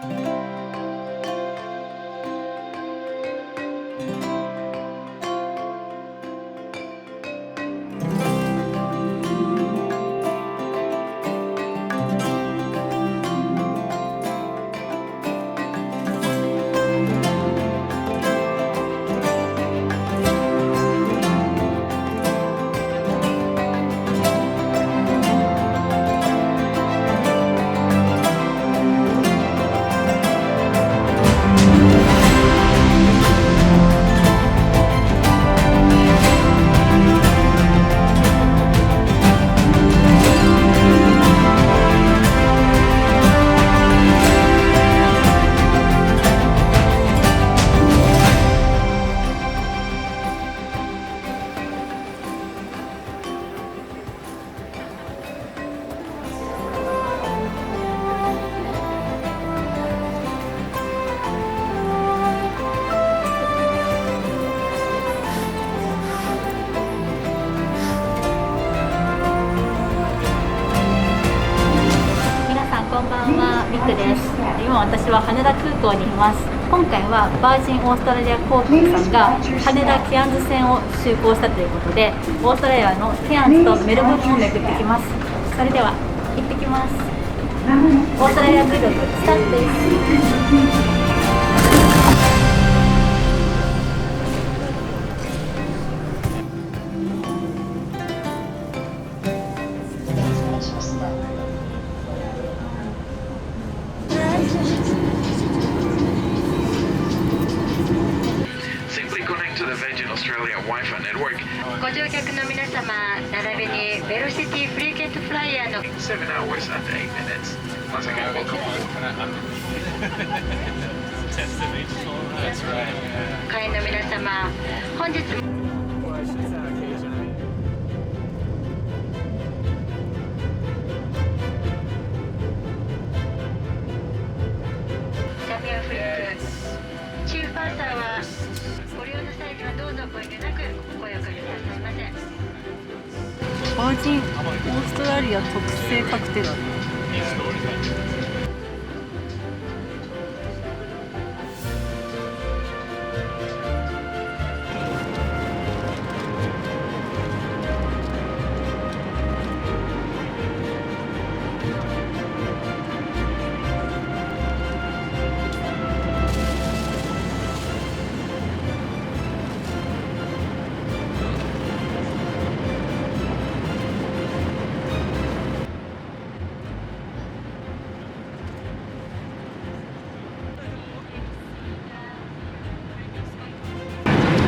今私は羽田空港にいます。今回はバージンオーストラリア航空さんが羽田ケアンズ線を就航したということで、オーストラリアのケアンズとメルボルンを巡ってきます。それでは行ってきます。オーストラリア Vlog スタートです。ご乗客の皆様、並びにベロシティフリーケットフライヤーの7 hours and 8 minutes. Once again, welcome. 会員の皆様、本日もダミアンフリックチーフパーサーはご利用の際にはどうぞご遠慮なくお声をかけくださいませ。バージンオーストラリア特製カクテル。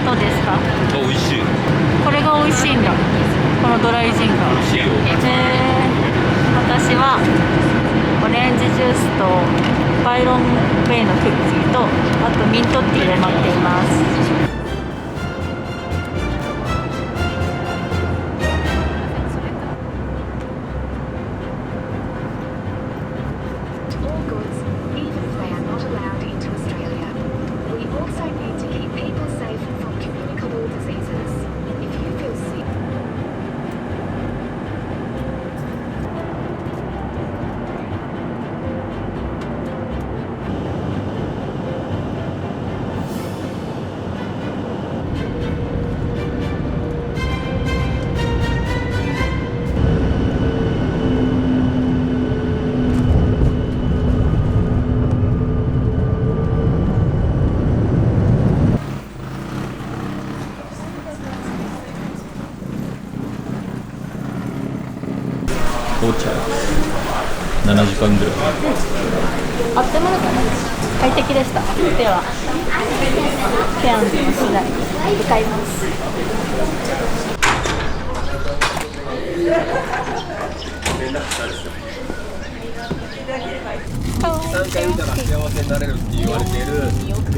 どうですか？美味しい。これが美味しいんだ。このドライジンが。美味しいよ。私はオレンジジュースとバイロンウェイのクッキーとあとミントティーを待っています。到着7時間ぐらい。あっという間だったね。快適でした。ではケアンズの市内に向かいます。3回見たら幸せになれるって言われている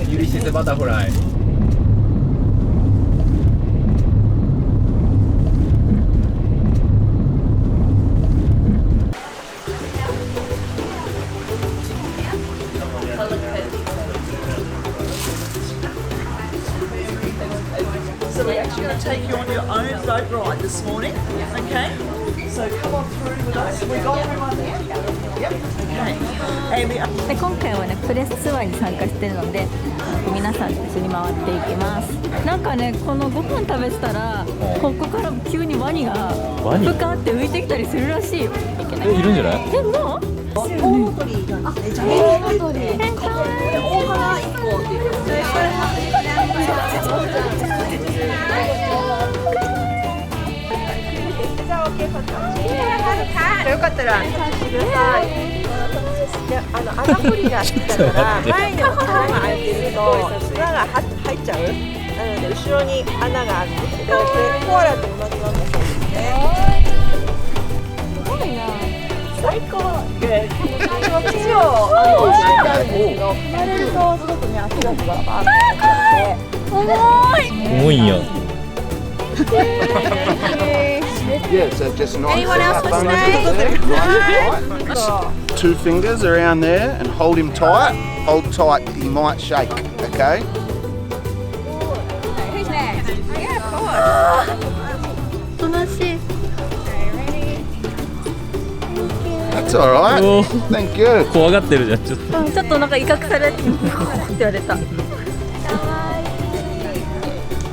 ユリシスバタフライ。So we're actually going to take you on your own boat ride this morning, okay? So come on through with us. We got everyone there. で今回はねプレスツアーに参加してるので皆さんと一緒に回っていきます。なんかねこのご飯食べてたらここから急にワニがワニぷかって浮いてきたりするらしいよ。いけない。いるんじゃない？え、もう？コウノトリなんですね。じゃあコウノトリ。大原1個っていう。よかったらタッチください。穴掘りが好きだから前に穴が開いてると砂が入っちゃう。なので後ろに穴があるんですけど、これコアラと同じなんだそうですね。すごいな。最高。こっちを知りたいんですけど、踏まれるとすごくね足がバーッとなって。重い。重いんや。Yeah, so just nice. Anyone else want to stay? Two fingers around there and hold him tight. Hold tight, he might shake, okay? Who's next? Yeah, of course. おとなしい。 That's alright. Oh. Thank you. 怖がってるじゃん、ちょっと。ちょっとなんか威嚇されてって言われた。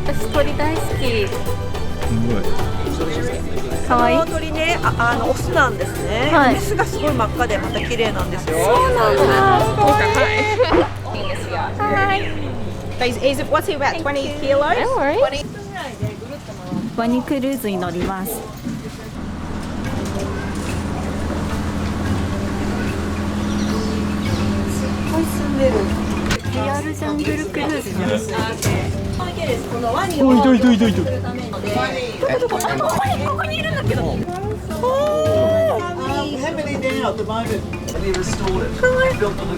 私鳥大好き。すごい。可愛い。この鳥ね、オスなんですね。はいメスがすごい真っ赤でまた綺麗なんですよ。そうなんだ。What's he about? 20 kilos? ワニクルーズに乗ります。リアルジャングルクルーズじゃん。おいどいどいどいどい。ここにいるんだけど。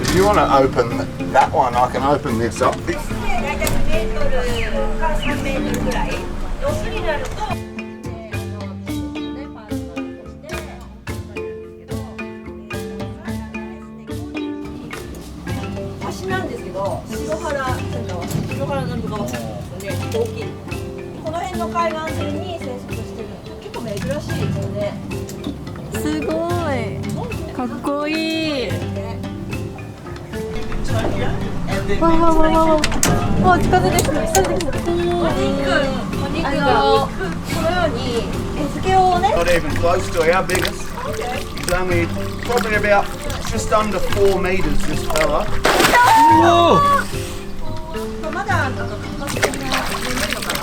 If you want to open that one, I can open this up. 大体2メートルから3メートルぐらい。オスになると。足なんですけど、白原なんとかはね、大きい。この辺の海岸線に生息してるの。結構珍しいですよね。すごい。かっこいい。わわわわわ。わ近づいてきた。近づいてきた。お肉がこのように餌付けをね。 Not even close to our biggest. He's only probably about just under 4 meters, this fella. まだなんかかかってるのが眠いのかな。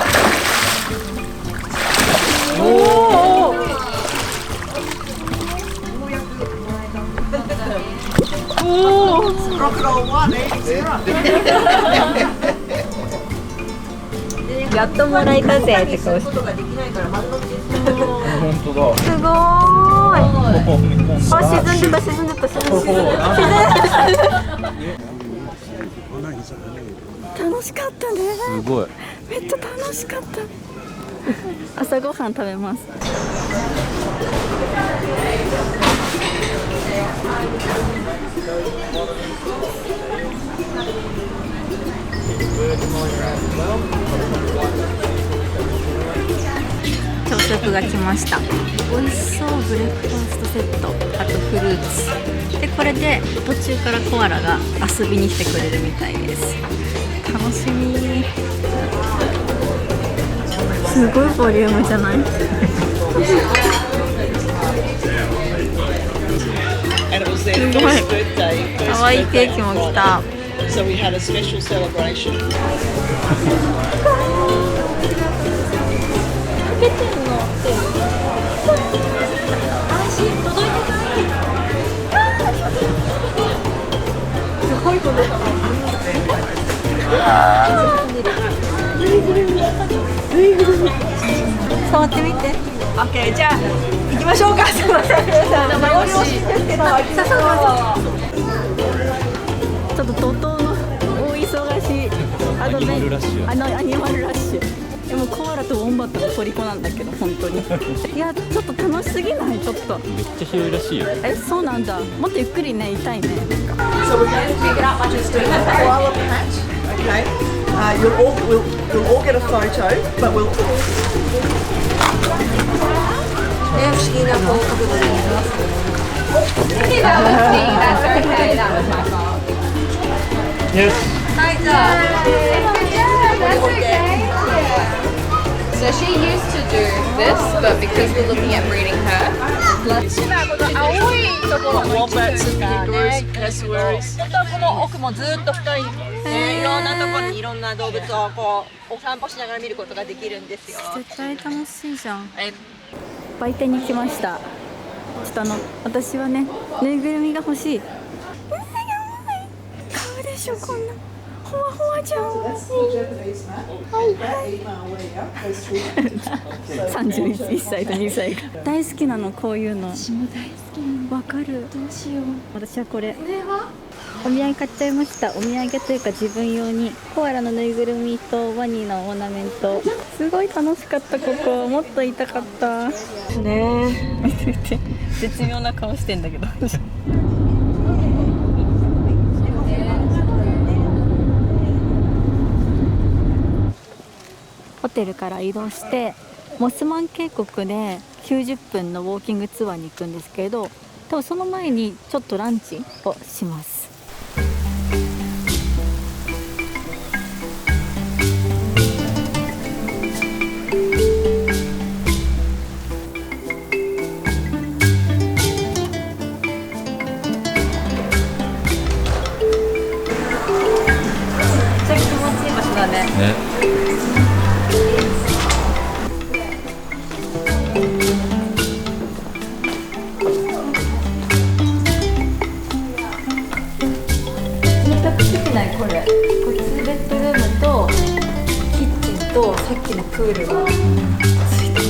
やっともらえたぜって顔して。ことができないから丸の内ですね。本当だ。すごーい。あ、沈んでた沈んでた沈んでた。楽しかったね。すごい。めっちゃ楽しかった。朝ごはん食べます。朝食が来ました。美味しそうブレックファーストセット、あとフルーツで、これで途中からコアラが遊びに来てくれるみたいです。楽しみ。すごいボリュームじゃない？ And it was their first birthday. 可愛いケーキも来た。 So we had a special celebration. 触ってみて。オッケー、じゃあ行きましょうか。すみません、皆さん。名残惜しいですけど、ちょっと怒涛の大忙しいアドベンアニマルラッシュ。アニマルラッシュ。でもコアラとウォンバットが虜なんだけど本当に。いやちょっと楽しすぎない？ちょっと。めっちゃ広いらしいよ。え、そうなんだ。もっとゆっくりね、いたいね。 So we're going to take it out like it's doing a koala patch, okay? You'll all get a photo, but we'll. 不思議なこう角度で見ます。So she used to do this, but because we're looking at breeding her, Wombats and kangaroos, cassowaries. 本当はこの奥もずっと深い、いろんなところにいろんな動物をこうお散歩しながら見ることができるんですよ。絶対楽しいじゃん。売店に来ました。ちょっと私はね、ぬいぐるみが欲しい。買うでしょ、こんなほわほわじゃん。31歳と2歳が大好きなの、こういうの。私も大好きなの。わかる。どうしよう。私はこれ。これはお土産買っちゃいました。お土産というか自分用にコアラのぬいぐるみとワニのオーナメント。すごい楽しかった。ここもっといたかったね。見て見て、絶妙な顔してんだけど。ホテルから移動してモスマン渓谷で90分のウォーキングツアーに行くんですけれど、多分その前にちょっとランチをします。めっちゃ気持ちいい場所だね。これ2ベッドルームとキッチンとさっきのプールがついてる。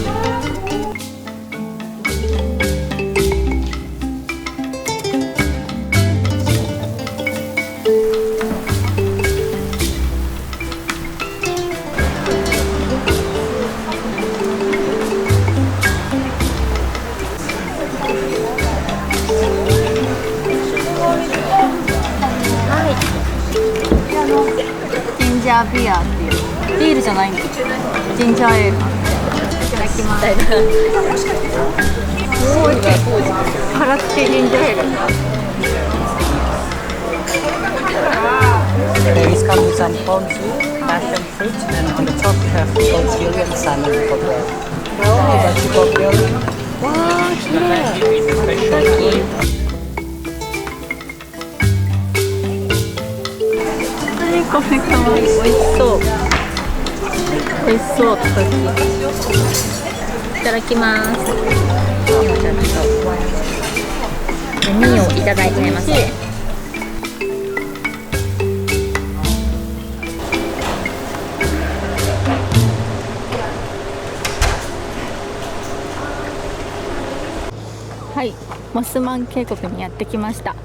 ジンジャービアっていうビールじゃないんだ。ジンジャーエール。いただきます。すごい辛くてジンジャーエール。Berries come with some ponzu, passion fruit, and on the top you have goat chili and salmon for bread. Wow, わー、きれい。これかわいい。美味しそう。美味しそう。たたき。いただきます。2をいただいてみますね。はい、モスマン渓谷にやってきました。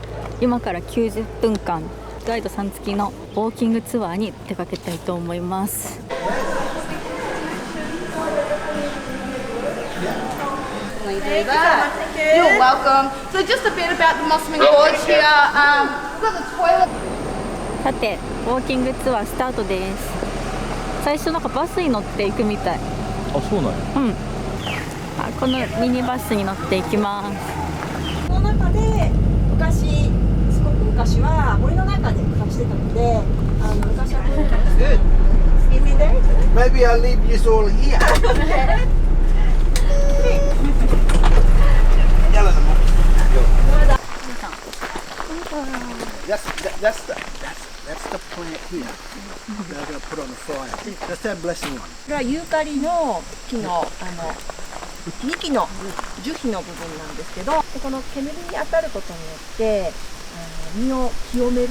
今から90分間ガイドさん付きのウォーキングツアーに出かけたいと思います。You're welcome. So just a bit about the Mossman Gorge here. We've got the toilet. さて、ウォーキングツアースタートです。最初なんかバスに乗って行くみたい。あ、そうなんや。うん。あ、このミニバスに乗っていきます。この中ですごく昔は森の中で暮らしてたので、昔はこういうのが Good. easy there. Maybe I'll leave you all here. Yellow them all. That's the plant here. They're going to put on the fire. That's their blessing one. これはユーカリの木の幹の樹皮の部分なんですけど、この煙に当たることによって身を清める。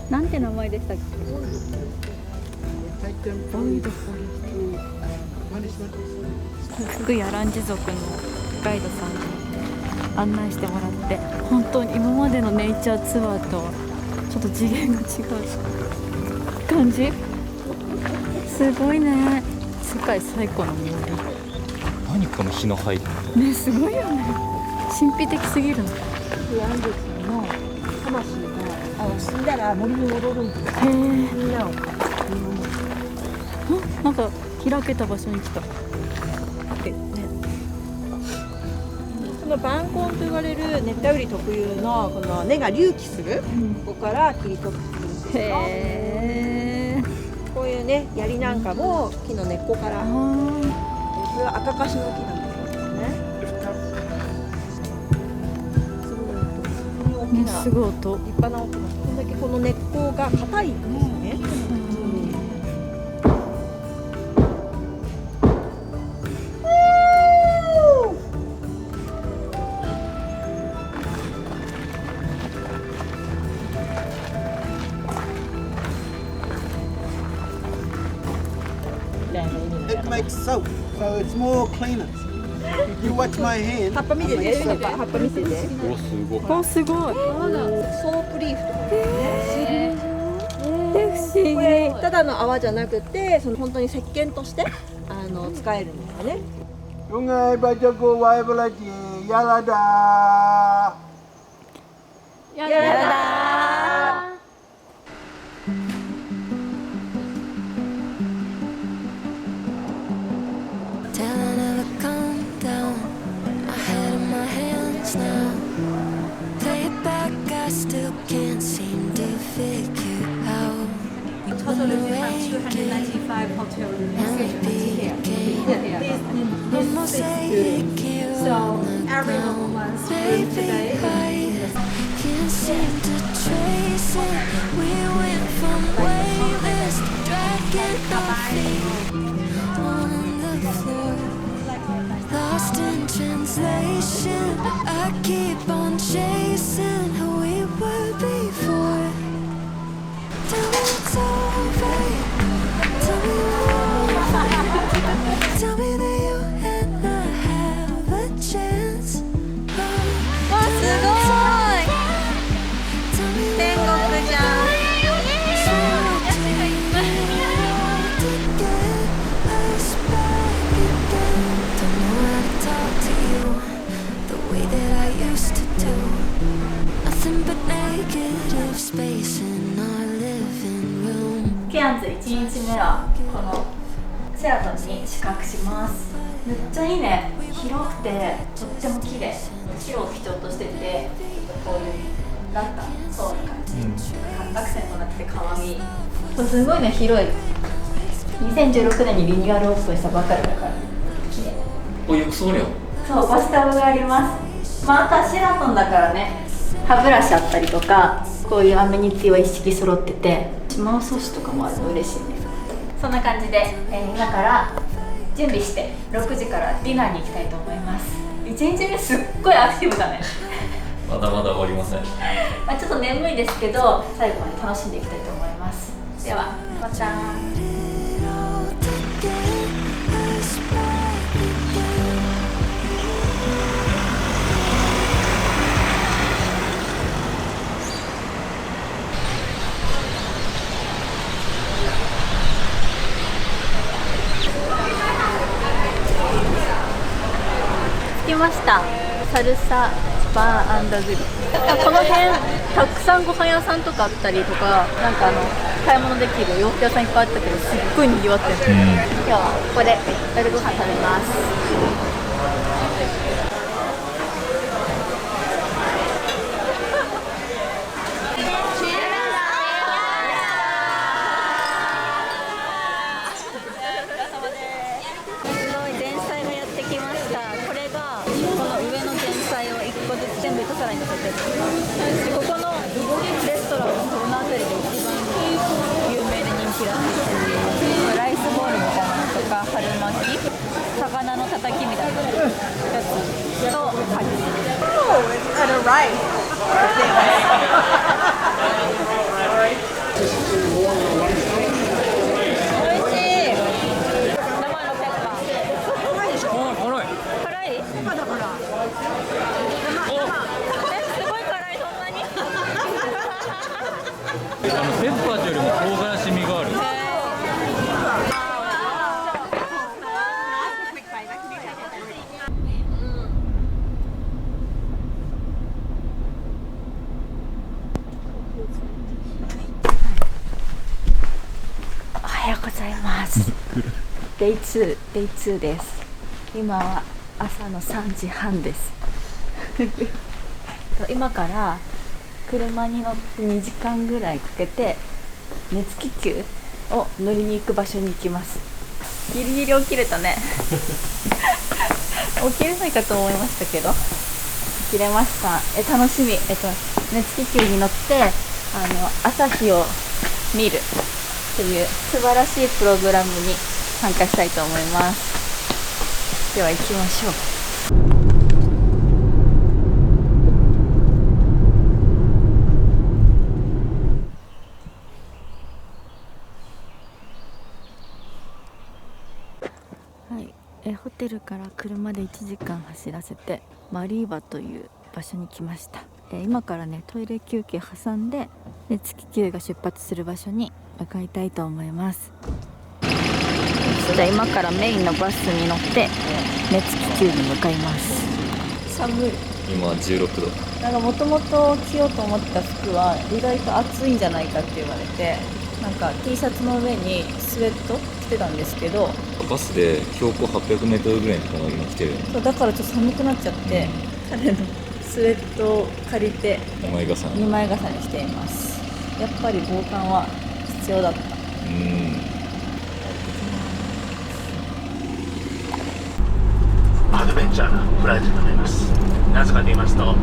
なんて名前でしたっけ？福屋ランジ族のガイドさん。案内してもらって、本当に今までのネイチャーツアーとちょっと次元が違う感じ。すごいね。世界最古の森。何この日の入りね、すごいよね。神秘的すぎるの。アンデスの魂が死んだら森に戻るんですよ。へえ。みんなをなんか開けた場所に来た。この板根と言われる熱帯雨林特有のこの根が隆起する、ここから切り取ってくるんですよ。こういうね槍なんかも木の根っこから。これは赤樫の木なんですよね。すごい音。立派な音。こんだけこの根っこが硬いんですね。It makes soap, so it's more cleaner. If you watch my hand, 葉っぱ見てて、葉っぱ見てて。お、すごい。お、すごい。ソープリーフとか不思議。これただの泡じゃなくて、その本当に石鹸として使えるんですよね。Sungai Bajago Waibalaji, Yalada. やだ。Still can't seem to figure out. Total you have 295 hotel rooms here. So every month today. Can't seem to trace it. We went from waveless to dragging our feet on the floor. Lost in translation. I keep on chasing who we were before. Tell me it's over. Tell me over. Tell me that you and I have a chance. Oh, わ、すごい。 tell me 天国じゃん。 so to get us back again. Don't know how to talk to you the way that I used to do. Nothing but negative space in our living room. ケアンズ1日目はこのシェラトンに宿泊します。めっちゃいいね。広くてとっても綺麗。白を基調としてて、ちょっとこういうラッタそうな感じ、アクセントになってて可愛い。すごいね、広い。2016年にリニューアルオープンしたばかりだから綺麗。お、浴槽にはそう、バスタブがあります。まあ、あとはシェラトンだからね、歯ブラシあったりとか、こういうアメニティは一式揃ってて、マウス押しとかもあるの嬉しいね。そんな感じで、今から準備して6時からディナーに行きたいと思います。1日目すっごいアクティブだね。まだまだ終わりません。まあちょっと眠いですけど、最後まで楽しんでいきたいと思います。ではまた。着きました。サルサバー&グリル。この辺たくさんご飯屋さんとかあったりとか、なんか買い物できる洋服屋さんいっぱいあったけど、すっごい賑わってる。今日はここで夜ご飯食べます。全部一皿に乗せてる。ここのレストランはこの辺りで一番有名で人気らしい。ライスボールみたいなのとか、春巻き、魚のたたきみたいなやつとカニ。辛い？ペッパーズよりも唐辛子味がある。おはようございます。デイ2です。今は朝の3時半です。今から車に乗って2時間ぐらいかけて熱気球を乗りに行く場所に行きます。ギリギリ起きれたね。起きれないかと思いましたけど起きれました。楽しみ。熱気球に乗って朝日を見るという素晴らしいプログラムに参加したいと思います。では行きましょう。ホテルから車で1時間走らせてマリーバという場所に来ました。今からねトイレ休憩挟んで熱気球が出発する場所に向かいたいと思います。じゃあ今からメインのバスに乗って熱気球に向かいます。寒い。今16度。なんかもともと着ようと思った服は意外と暑いんじゃないかって言われて、なんか T シャツの上にスウェット着てたんですけど、バスで標高800メートルぐらいのところまで今来てる。そうだからちょっと寒くなっちゃって、彼のスウェットを借りて2枚重ねしています。やっぱり防寒は必要だった。アドベンチャーなフライトになります。なぜかと言いますと、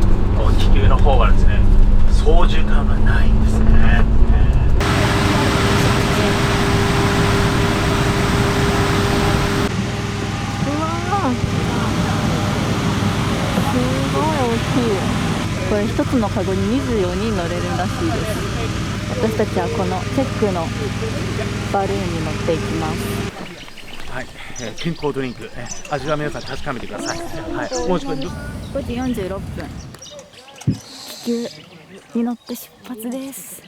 気球の方はですね、操縦桿がないんですね。これ一つのカゴに24人乗れるらしいです。私たちはこのチェックのバルーンに乗っていきます。はい、健康ドリンク、味は皆さん確かめてください。はい、もう5時46分、気球に乗って出発です。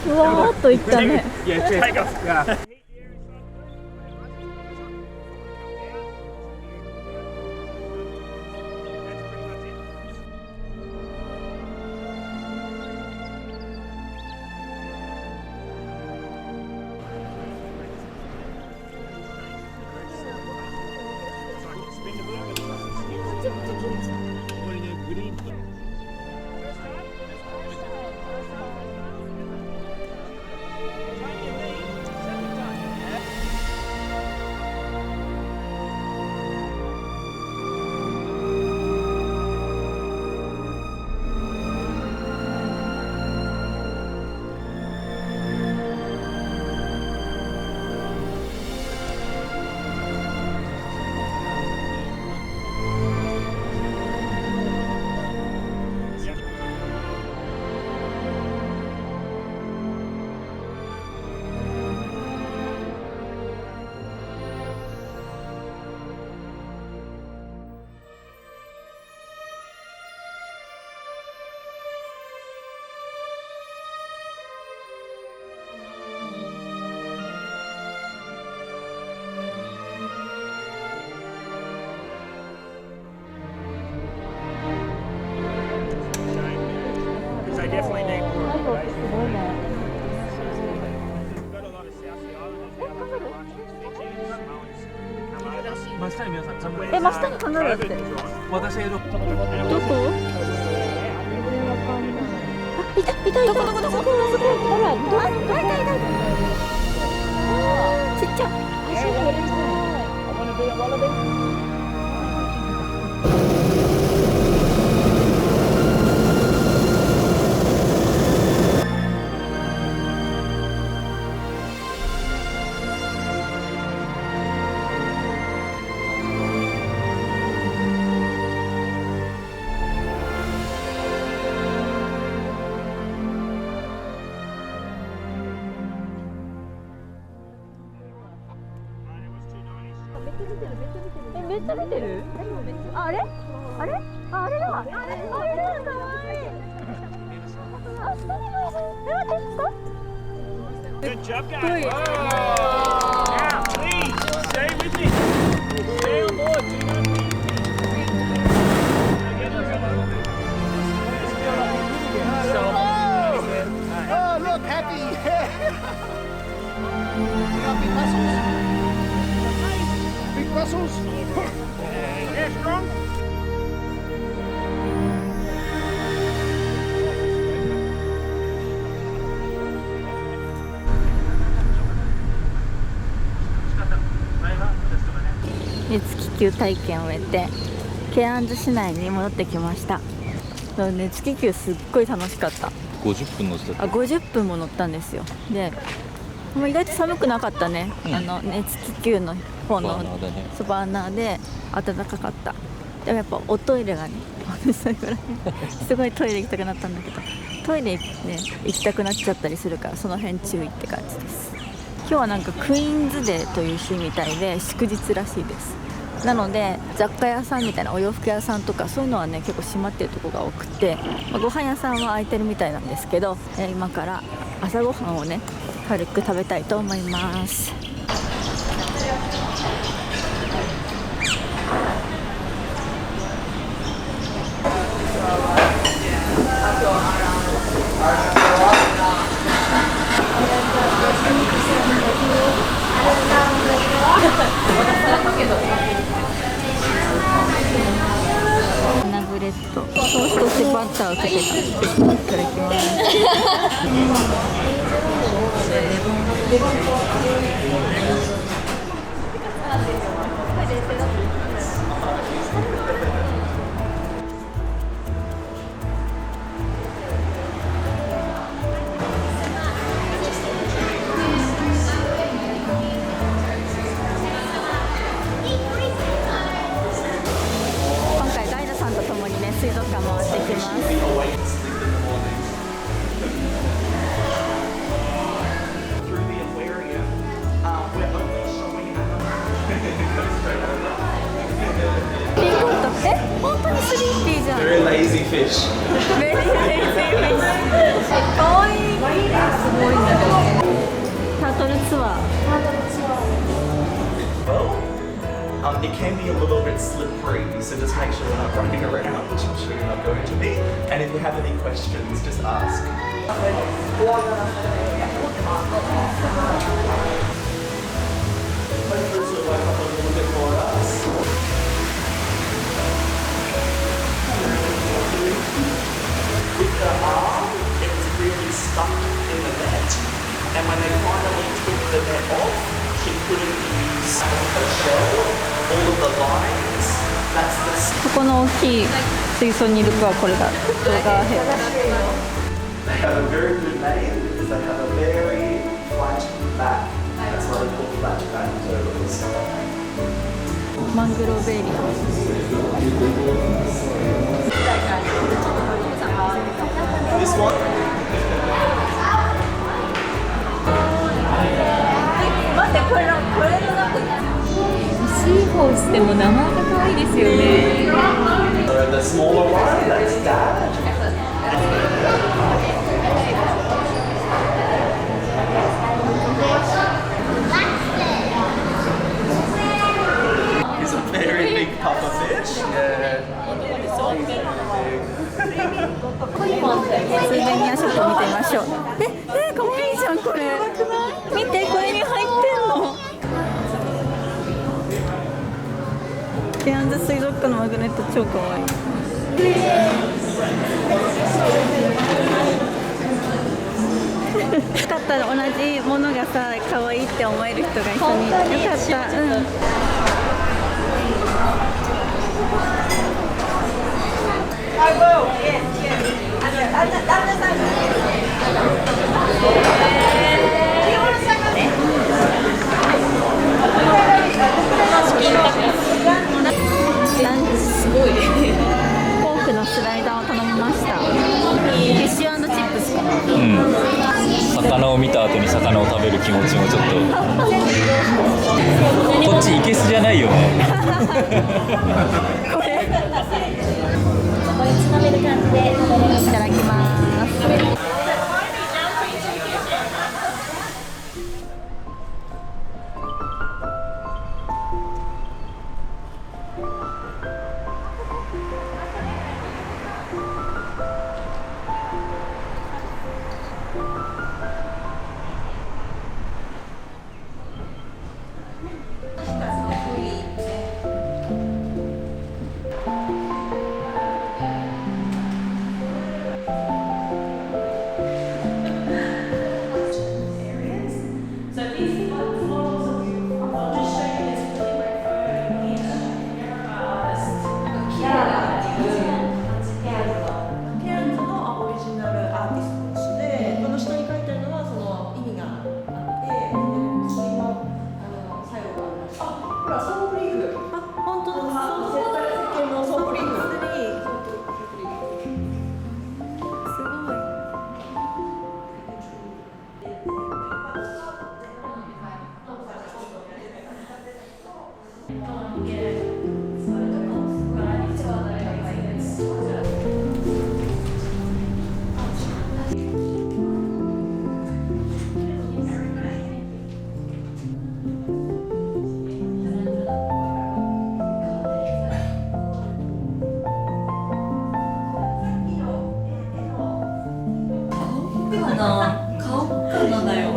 ふわーっといったね。真下にカンガルーって。私がいる。どこ？あ、いた。どこ？ほら、いた。ちっちゃい。足が入れない。めっちゃ見てる？あれ？あれ？あれだ。あれだ。可愛い。あ、それだ。Good job, guys. Now, please stay with me. Stay on board. Oh, look, happy! You got big muscles? Big muscles? Yeah, strong. 熱気球体験を終えてケアンズ市内に戻ってきました。熱気球すっごい楽しかった。50分乗ってた。50分も乗ったんですよ。でもう意外と寒くなかったね、熱気球の方のスバーナーで暖かかった。でもやっぱおトイレがねすごいトイレ行きたくなったんだけど、トイレね行きたくなっちゃったりするから、その辺注意って感じです。今日はなんかクイーンズデーという日みたいで祝日らしいです。なので雑貨屋さんみたいなお洋服屋さんとかそういうのはね結構閉まってるとこが多くて、ご飯屋さんは空いてるみたいなんですけど、今から朝ごはんをね軽く食べたいと思います。ナブレット、ソースとしてバターをかけた。いただきます。水族館回ってきます。ピンコット、本当にスリーピーじゃん。Very lazy fish. Very lazy fish. かわいい。すごいんだけど。タートルツアー。It can be a little bit slippery, so just make sure you're not running around, which I'm sure you're not going to be. And if you have any questions, just ask. Hopefully this will work up a little bit for us. With the arm, it was really stuck in the net, and when they finally took the net off, she couldn't use her shell. ここの大きい水槽にいる子はこれだ。動画ヘッ They have a very good name because they have a very flat back. That's why they call flat back turtles. マングローベリー。This one? 待って、これの中にシーホースでも名前が可愛いですよね。The smaller one, that's Dad. He's a very big pufferfish. Yeah. スーベニアショップ見てみましょう。可愛いじゃんこれ。見て、これに入ってんの。ケアンズ水族館のマグネット超可愛い。使ったら同じものがさ可愛いって思える人が一緒によかった。うん。すごい。フォークのスライダーを頼みました。フィッシュ&チップスかな。魚を見た後に魚を食べる気持ちもちょっとこっちいけすじゃないよねこれつまめる感じでいただきます。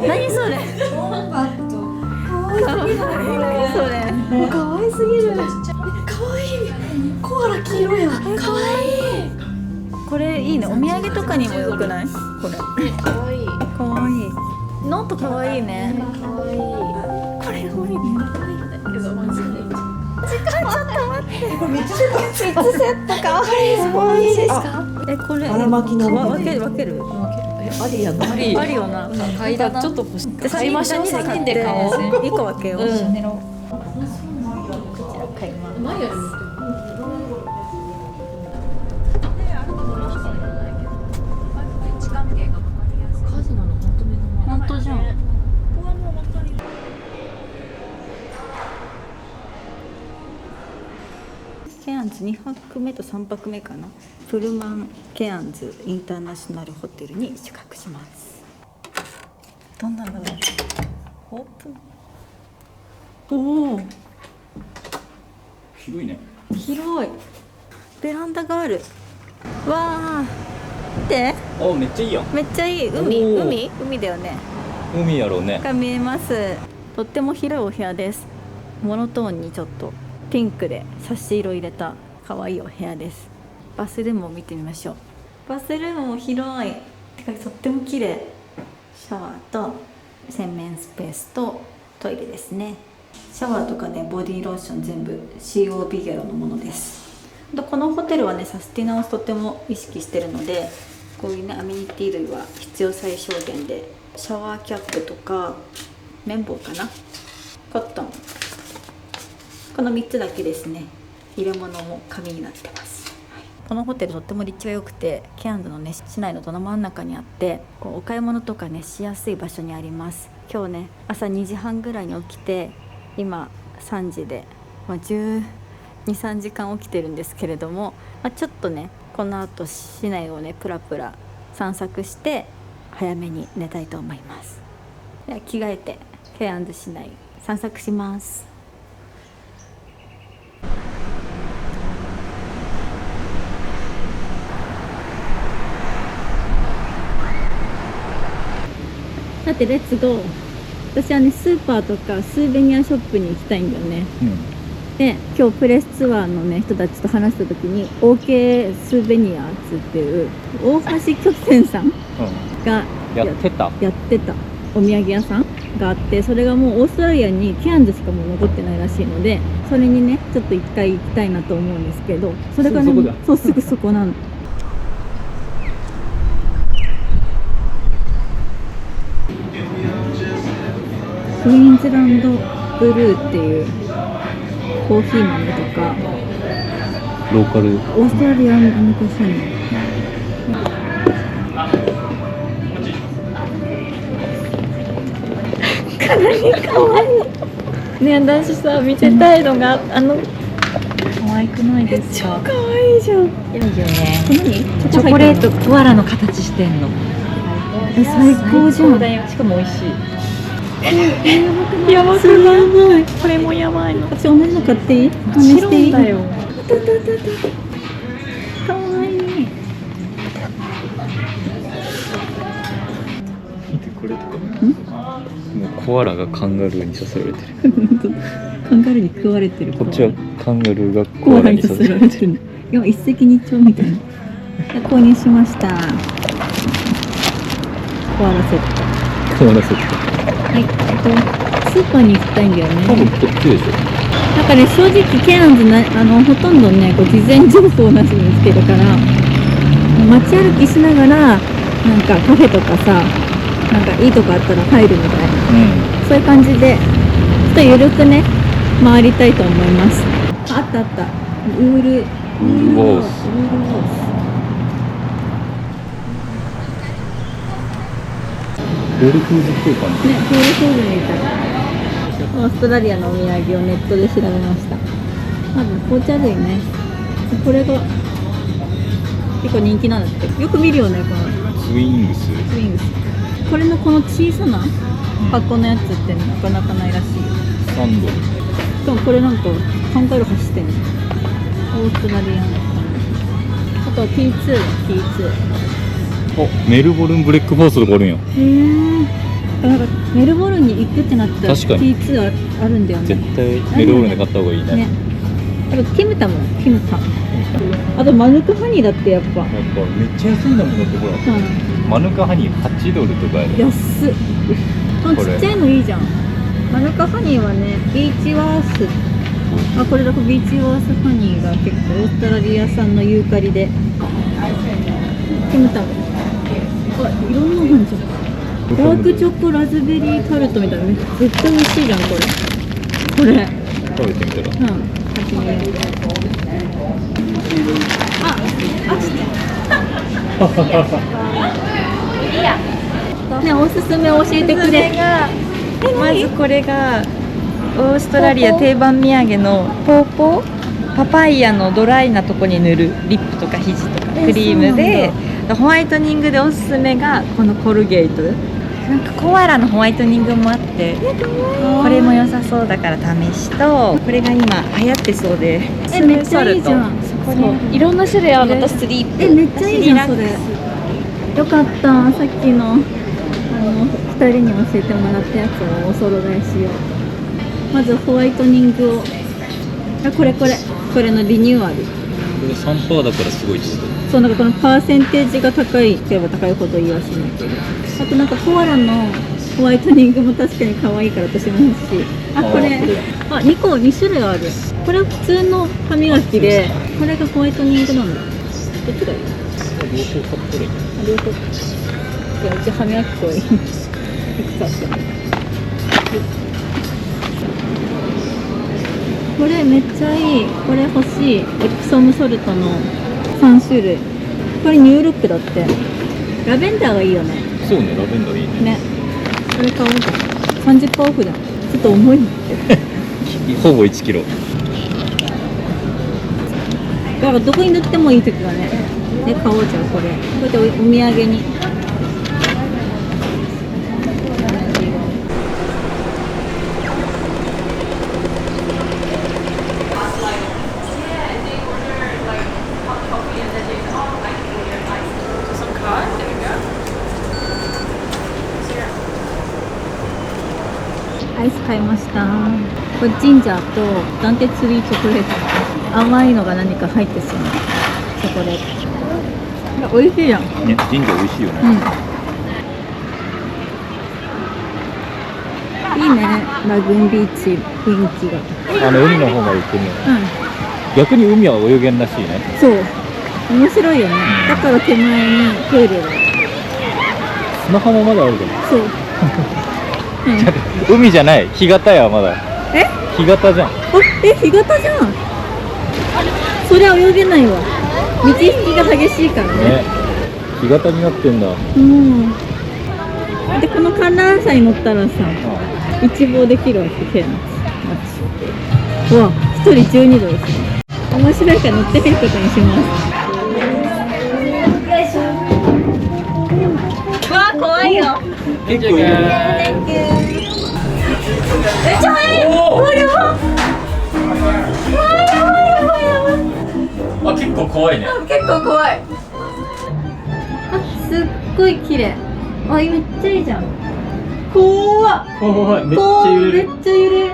何それ？それ。可愛すぎる。可愛い。コアラ黄色や。可愛い。これいいね。お土産とかにも良くない？これ。可愛い。可愛い。ノート可愛いね。可愛い。これ可愛いね。時間ちょっと待って。これ3つセット。3つセット可愛い。可愛いですか？これ。ばらまきなの。分ける。ありやな。ありよな。買いだな。ちょっと欲しい。買いましょう。3人で買おう。1個分けよう。こちら買います。うまいやつ。本当じゃん。ケアンズ2泊目と3泊目かな。プルマンケアンズインターナショナルホテルに宿泊します。どんなのだろう。オープン。おお。広いね。広い。ベランダがある。わあ。見て。おめっちゃいいやん。めっちゃいい。海だよね。海やろうね。が見えます。とっても広いお部屋です。モノトーンにちょっとピンクで差し色入れた可愛いお部屋です。バスルームを見てみましょう。バスルームも広い。てかとっても綺麗。シャワーと洗面スペースとトイレですね。シャワーとかね、ボディーローション全部 CO ビゲロのものです。このホテルはね、サスティナをとても意識してるので、こういうねアメニティ類は必要最小限で、シャワーキャップとか綿棒かな、コットン、この3つだけですね。入れ物も紙になってます。このホテルとっても立地が良くて、ケアンズのね市内のど真ん中にあって、こうお買い物とかねしやすい場所にあります。今日ね朝2時半ぐらいに起きて、今3時で、12、3時間起きてるんですけれども、ちょっとねこの後市内をねプラプラ散策して早めに寝たいと思います。では着替えてケアンズ市内散策します。さてレッツゴー。私はねスーパーとかスーベニアショップに行きたいんだよね、で今日プレスツアーのね人たちと話した時に OK スーベニアーズっていう大橋巨泉さんがやってたお土産屋さんがあって、それがもうオーストラリアにケアンズしかもう残ってないらしいので、それにねちょっと一回行きたいなと思うんですけど、それがねそうすぐそこなの。クイーンズランドブルーっていうコーヒー豆とかローカルオーストラリアンアメコシャンかわいいね。私さ見せたいのが可愛くないですか？超可愛いじゃん。いいよね。チョコレートコアラの形してんの。最高じゃん。しかも美味しい。やばくない？これもやばいの。私同じの買っていい？もちろんだよ。かわいい。見てこれとか。もうコアラがカンガルーにさせられてる。カンガルーに食われてる。こっちはカンガルーがコアラにさせられてる。いや一石二鳥みたいな。購入しました。コアラセット。コアラセット。はい。スーパーに行きたいんだよね。多分こっちでしょ。なんかね、正直ケアンズほとんどね、事前情報なしに来てるから、街歩きしながらなんかカフェとかさ、なんかいいとこあったら入るみたいな、そういう感じでちょっとゆるくね回りたいと思います。あったあった。ウールウォース。ホールフーズっぽい感じ。ね、ホールフーズみたい。オーストラリアのお土産をネットで調べました。まず紅茶類ね。これが結構人気なんだって。よく見るよね、このツイングス。これのこの小さな箱のやつってなかなかないらしいよ。3ドル。しかもこれなんかカンガルー走ってんの。オーストラリアン。あとは T2 だ、T2。あ、メルボルンブレックファーストとかあるんや。なんかメルボルンに行くってなったら確かに T2 あるんだよね。絶対メルボルンで買った方がいいね。あとキムタもキムタ。あとマヌカハニーだってやっぱめっちゃ安いんだもんだってほら。マヌカハニー8ドルとかやで。安っ。このちっちゃいのいいじゃん。マヌカハニーはね、ビーチワース。あ、これだとビーチワースハニーが結構オーストラリア産のユーカリで。キムタも。あ、いろんなのじゃん。ダークチョコラズベリータルトみたいな。絶対美味しいじゃんこれ。これ。食べてみたら。ね、おすすめ教えてくれ。まずこれがオーストラリア定番土産のポーポー、パパイヤのドライなとこに塗るリップとか肘とかクリームで、ホワイトニングでおすすめがこのコルゲート。なんかコアラのホワイトニングもあって、これも良さそうだから試しと、これが今流行ってそうで、めっちゃいいじゃん。いろんな種類あるのとスリープ。めっちゃいいじゃんそれ。よかった、さっきの2人に教えてもらったやつをお揃えしよう。まずホワイトニングを、これのリニューアル。これ 3% だからすごいちょっと。そう、なんかこのパーセンテージが高いければ高いほどいいらしいんだけど、あとなんかコアラのホワイトニングも確かに可愛いから私も欲しい。これ2種類ある。これは普通の歯磨きで、これがホワイトニングなんだ。どっちがいい？両方買ったらいい。両方。じゃあうち歯磨き粉いくつあっても。これめっちゃいい。これ欲しい。エプソムソルトの3種類。これニュールックだって。ラベンダーがいいよね。そうね、ラベンダーいいね。ね。これ買おうか。30% オフだ。ちょっと重いんだって。ほぼ1キロ。だからどこに塗ってもいい時がね。で買おうじゃんこれ。こうやってお土産に。アイス買いました。これジンジャーとダンテツリーチョコレート。甘いのが何か入ってそうなチョコレート。美味しいじゃん。ね、ジンジャー美味しいよね。いいね、ラグーンビーチ雰囲気が。海の方まで行ってみよう。逆に海は泳げんらしいね。そう。面白いよね。だから手前にプールが。砂浜まであるじゃん。そう。海じゃない、干潟やまだ。干潟じゃん。干潟じゃん。そりゃ泳げないわ。道引きが激しいからね。干潟になってんだ。でこの観覧車に乗ったらさ、一望できるわけ、ケアの街。うわ、1人12ドルですね。面白いから乗ってみることにします。うわ、怖いよ。結構いる。めっちゃ速い。これは。あ、結構怖いね。結構怖い。あ、すっごい綺麗。あ、めっちゃいいじゃん。怖っ。怖い、めっちゃ揺れる。めっちゃ揺れる。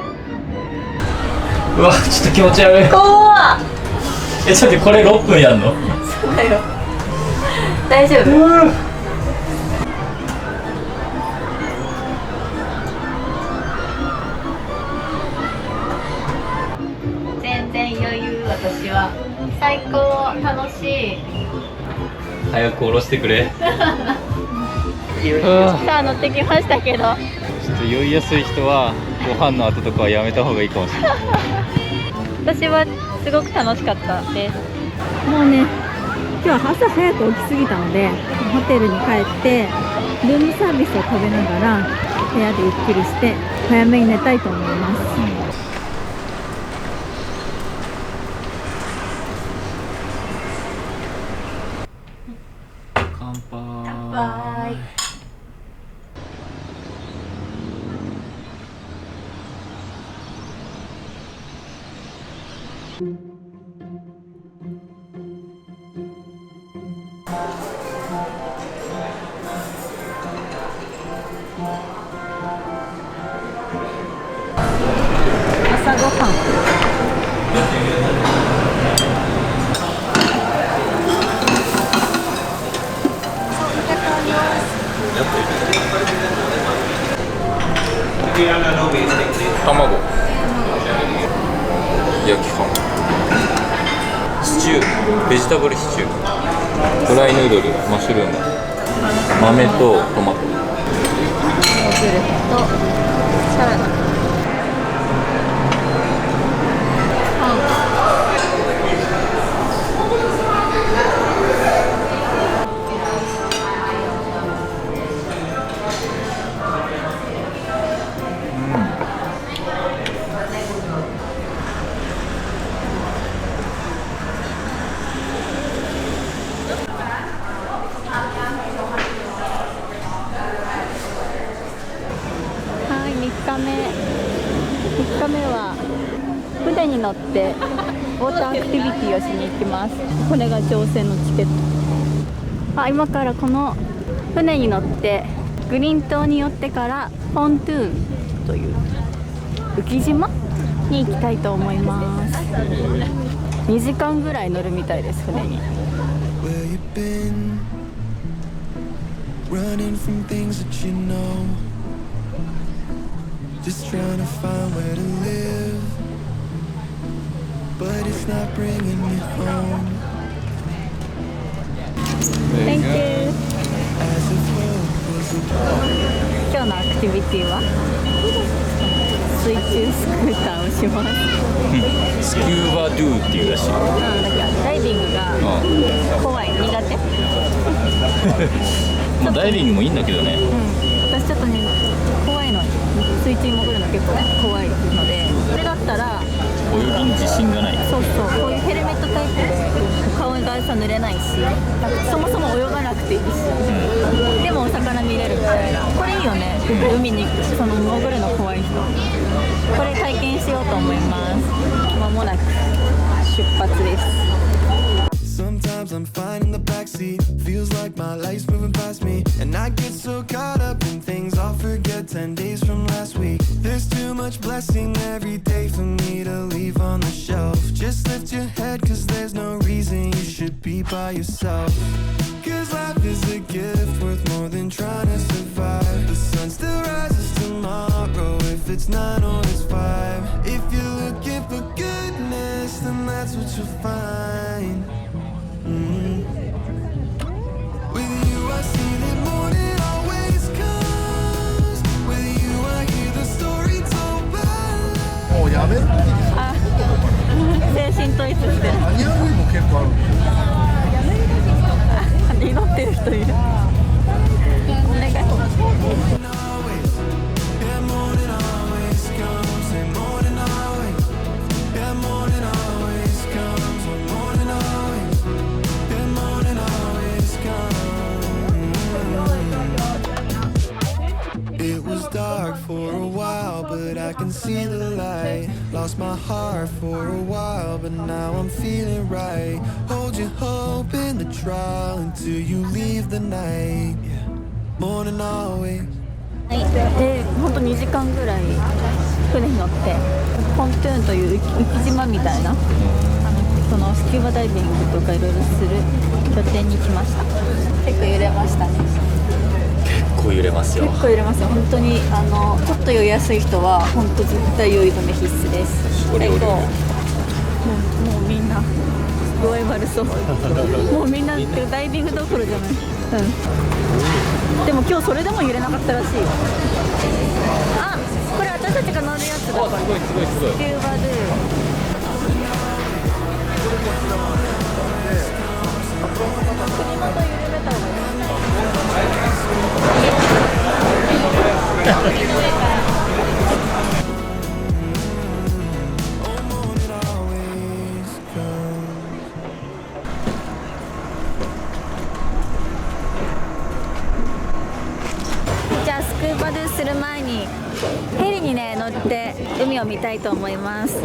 うわ、ちょっと気持ち悪い。怖っ。ちょっとこれ6分やんの？そうだよ。大丈夫？全然余裕、私は。最高、楽しい。早く下ろしてくれ。さあ乗ってきましたけど、ちょっと酔いやすい人はご飯の後とかはやめた方がいいかもしれない。私はすごく楽しかったです。もうね、今日は朝早く起きすぎたので、ホテルに帰ってルームサービスを食べながら部屋でゆっくりして早めに寝たいと思います。乾杯。バイ。朝ごはん。卵、焼きハム、シチュー、ベジタブルシチュー、フライヌードル、マッシュルーム、豆とトマト、ヨーグルト、サラダ。3日目は船に乗ってウォーターアクティビティをしに行きます。これが乗船のチケット。今からこの船に乗ってグリーン島に寄ってからポントゥーンという浮島に行きたいと思います。2時間ぐらい乗るみたいです、船に。Just trying to find where to live, but it's not bringing me home. Thank you. 今日のアクティビティは水中スクーターをします。スキューバドゥっていうらしい。だからダイビングが怖い、苦手。まあダイビングもいいんだけどね。私ちょっとね、怖いの。水中に潜るの結構怖いので、それだったら泳ぎに自信がない。そうそう、こういうヘルメットタイプ顔がさ濡れないし、そもそも泳がなくていいし、でもお魚見れるみたいな。これいいよね。海にその潜るの怖い人、これ体験しようと思います。間もなく出発です。Sometimes I'm fine in the backseat. Feels like my life's moving past me. And I get so caught up in things I'll forget 10 days from last week. There's too much blessing every day for me to leave on the shelf. Just lift your head, cause there's no reason you should be by yourself. Cause life is a gift worth more than trying to survive. The sun still rises tomorrow if it's 9 or it's 5. If you're looking for goodness, then that's what you'll find. With you I see that morning always comes. With you I hear the story told by life. もうやめる時に精神統一してる。何やるも結構ある。祈ってる人いる。お願い。but I can see the light. Lost my heart for a while, but now I'm feeling right. Hold your hope in the trial until you leave the night. Morning always. はい、で本当2時間ぐらい船に乗ってポントゥーンという浮島みたいなそのスキューバダイビングとかいろいろする拠点に来ました。結構揺れましたね。結構揺れますよ。結構揺れますよ。本当にちょっと酔いやすい人は本当絶対酔い止め必須です。もうみんな具合悪そう。もうみんなダイビングどころじゃない。でも今日それでも揺れなかったらしいよ。あ、これ私たちが乗るやつだ。これすごいすごいすごい。スキューバドゥ。じゃあスクーバドゥする前にヘリにね乗って海を見たいと思います。す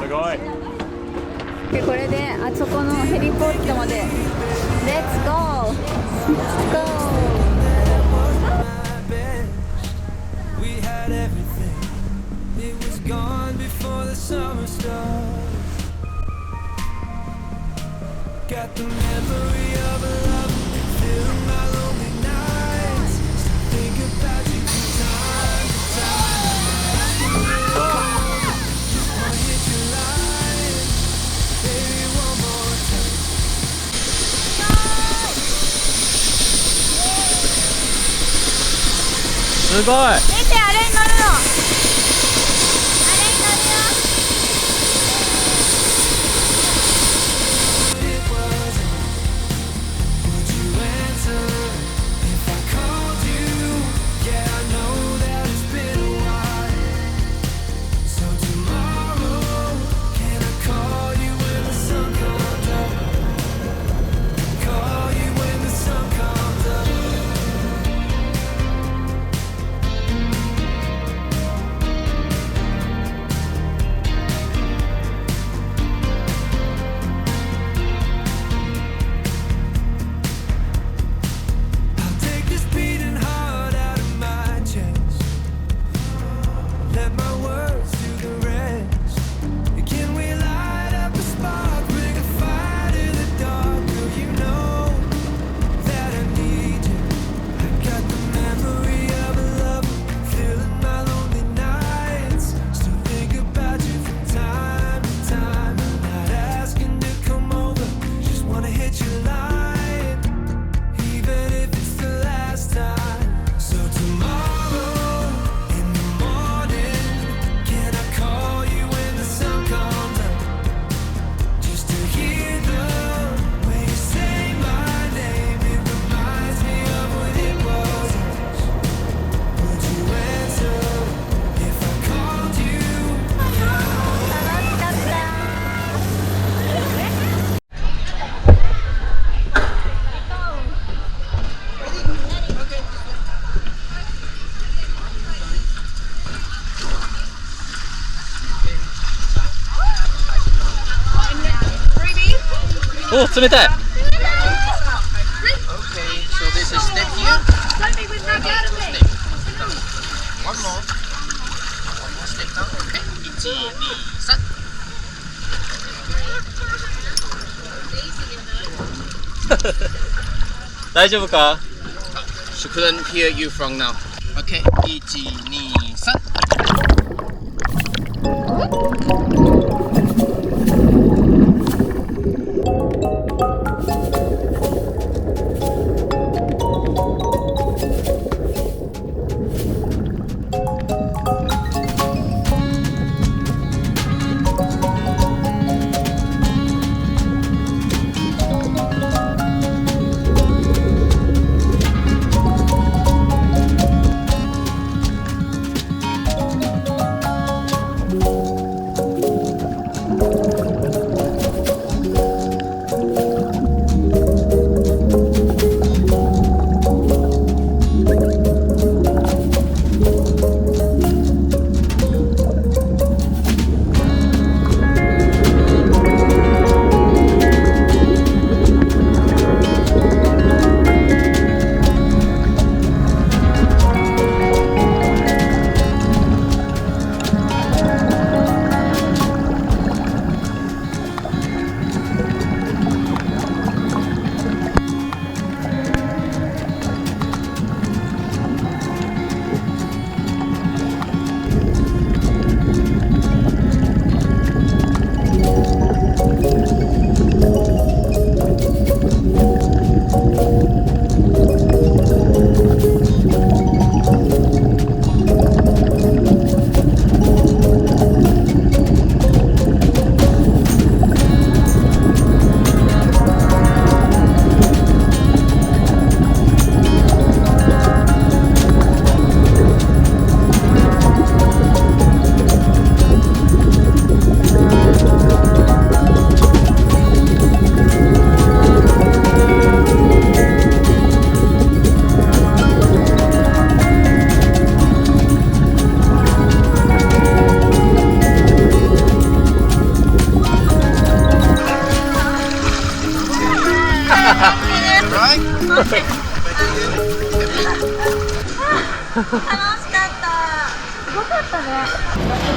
ごい。でこれであそこのヘリポートまで Let's go! Let's go! We had everything. It was gone before the summer started. Got the memory of a love filling my lonely nights. Think about you from time to time. Just wanna hit your line, baby, one more time.すごい。見てあれに乗るの。お、冷たい。大丈夫か？ She couldn't hear you from now. Okay, 1, 2, 3.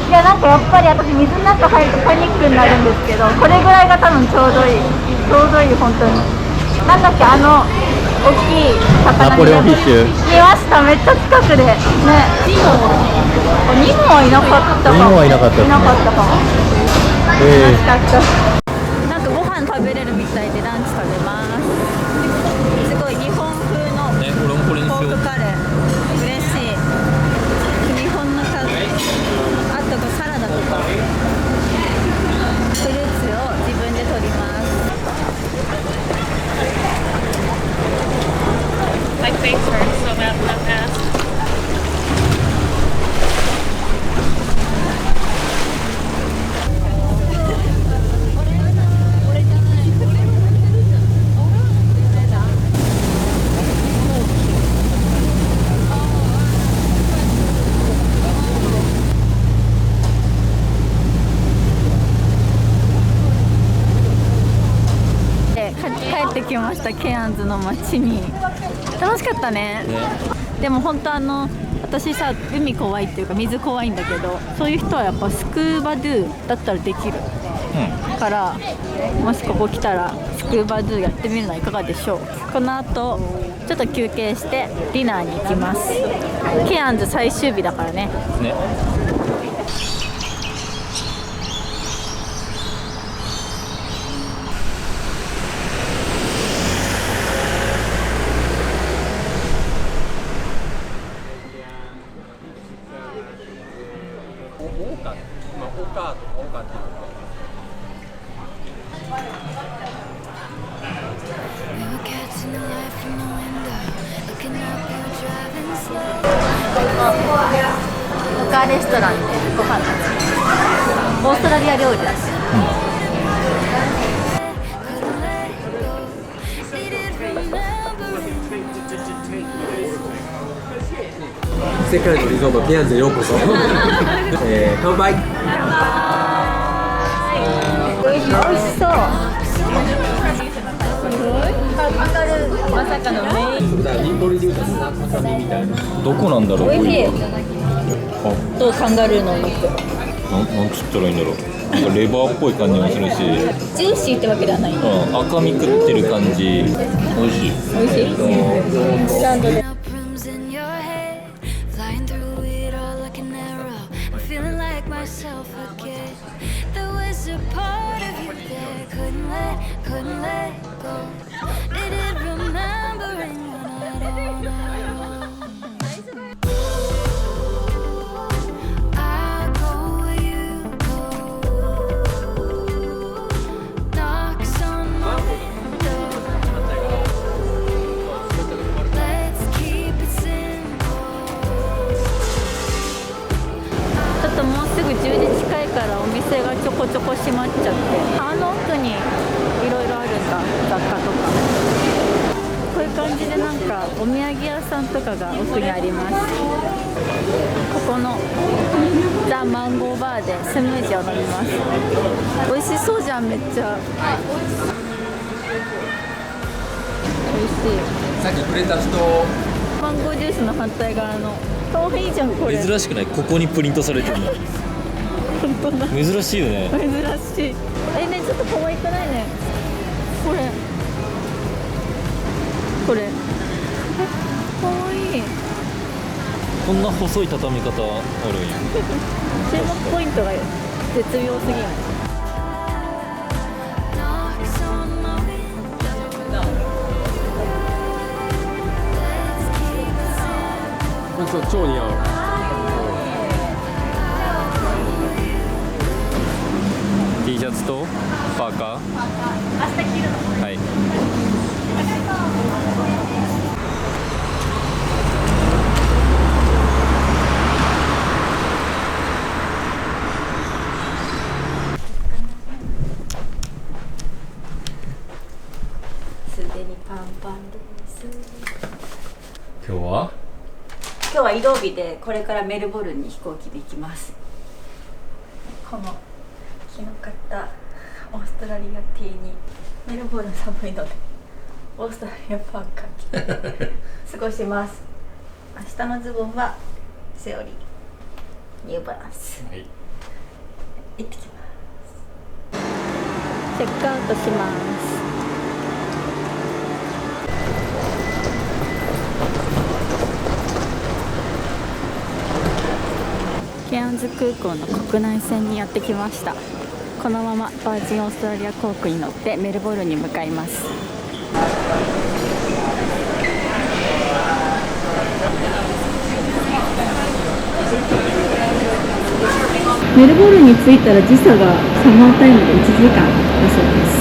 いやなんかやっぱり私水の中入るとパニックになるんですけど、これぐらいが多分ちょうどいい、ちょうどいい本当に。なんだっけ大きい魚ナポレオンフィッシュ見ました、めっちゃ近くでね。ニモはいなかったかも。ニモはいなかったですね。いなかったかも。なんかご飯食べれるみたいでランチ食べます。すごい日本風のポークカレー、嬉しい。日本のあとサラダとかフルーツを自分で取ります。My face hurts so bad that fast.帰ってきました、ケアンズの街に。楽しかったね。でも本当私さ、海怖いっていうか水怖いんだけど、そういう人はやっぱスクーバドゥだったらできる、から、もしここ来たらスクーバドゥやってみるのはいかがでしょう。この後ちょっと休憩してディナーに行きます。ケアンズ最終日だからね。オカレストランでご飯食べます。オーストラリア料理だし、世界のリゾートケアンズへようこそ。乾杯。美味しそう。まさかのメイン。ニンボリでいうと赤身みたいな。どこなんだろう。美味しい。とカンガルーのお肉。なんつったらいいんだろう。なんかレバーっぽい感じもするし。ジューシーってわけではない。赤身食ってる感じ。美味しい。美味しい。スタンドで。もうすぐ10時近いからお店がちょこちょこ閉まっちゃって、奥にいろいろあるんだ、雑貨とか。こういう感じでなんかお土産屋さんとかが奥にあります。ここのザ・マンゴーバーでスムージーを飲みます。美味しそうじゃん、めっちゃ美味しい。さっきくれた人、マンゴージュースの反対側のかわいいじゃん、これ。珍しくない？ここにプリントされてるの。本当だ。珍しいよね。珍しい。ね、ちょっと可愛くないね。これ。可愛い。こんな細い畳み方あるんや。注目ポイントが絶妙すぎない？超似合う。T シャツとパーカー。明日着るの？はい。すでにパンパンです。今日は移動日でこれからメルボルンに飛行機で行きます。この昨日買ったオーストラリア T にメルボルン寒いのでオーストラリアパーカー着て過ごします。明日のズボンはセオリーニューバランス、はい、行ってきます。チェックアウトします。ケアンズ空港の国内線にやってきました。このままバージンオーストラリア航空に乗ってメルボルンに向かいます。メルボルンに着いたら時差がサマータイムで1時間だそうです。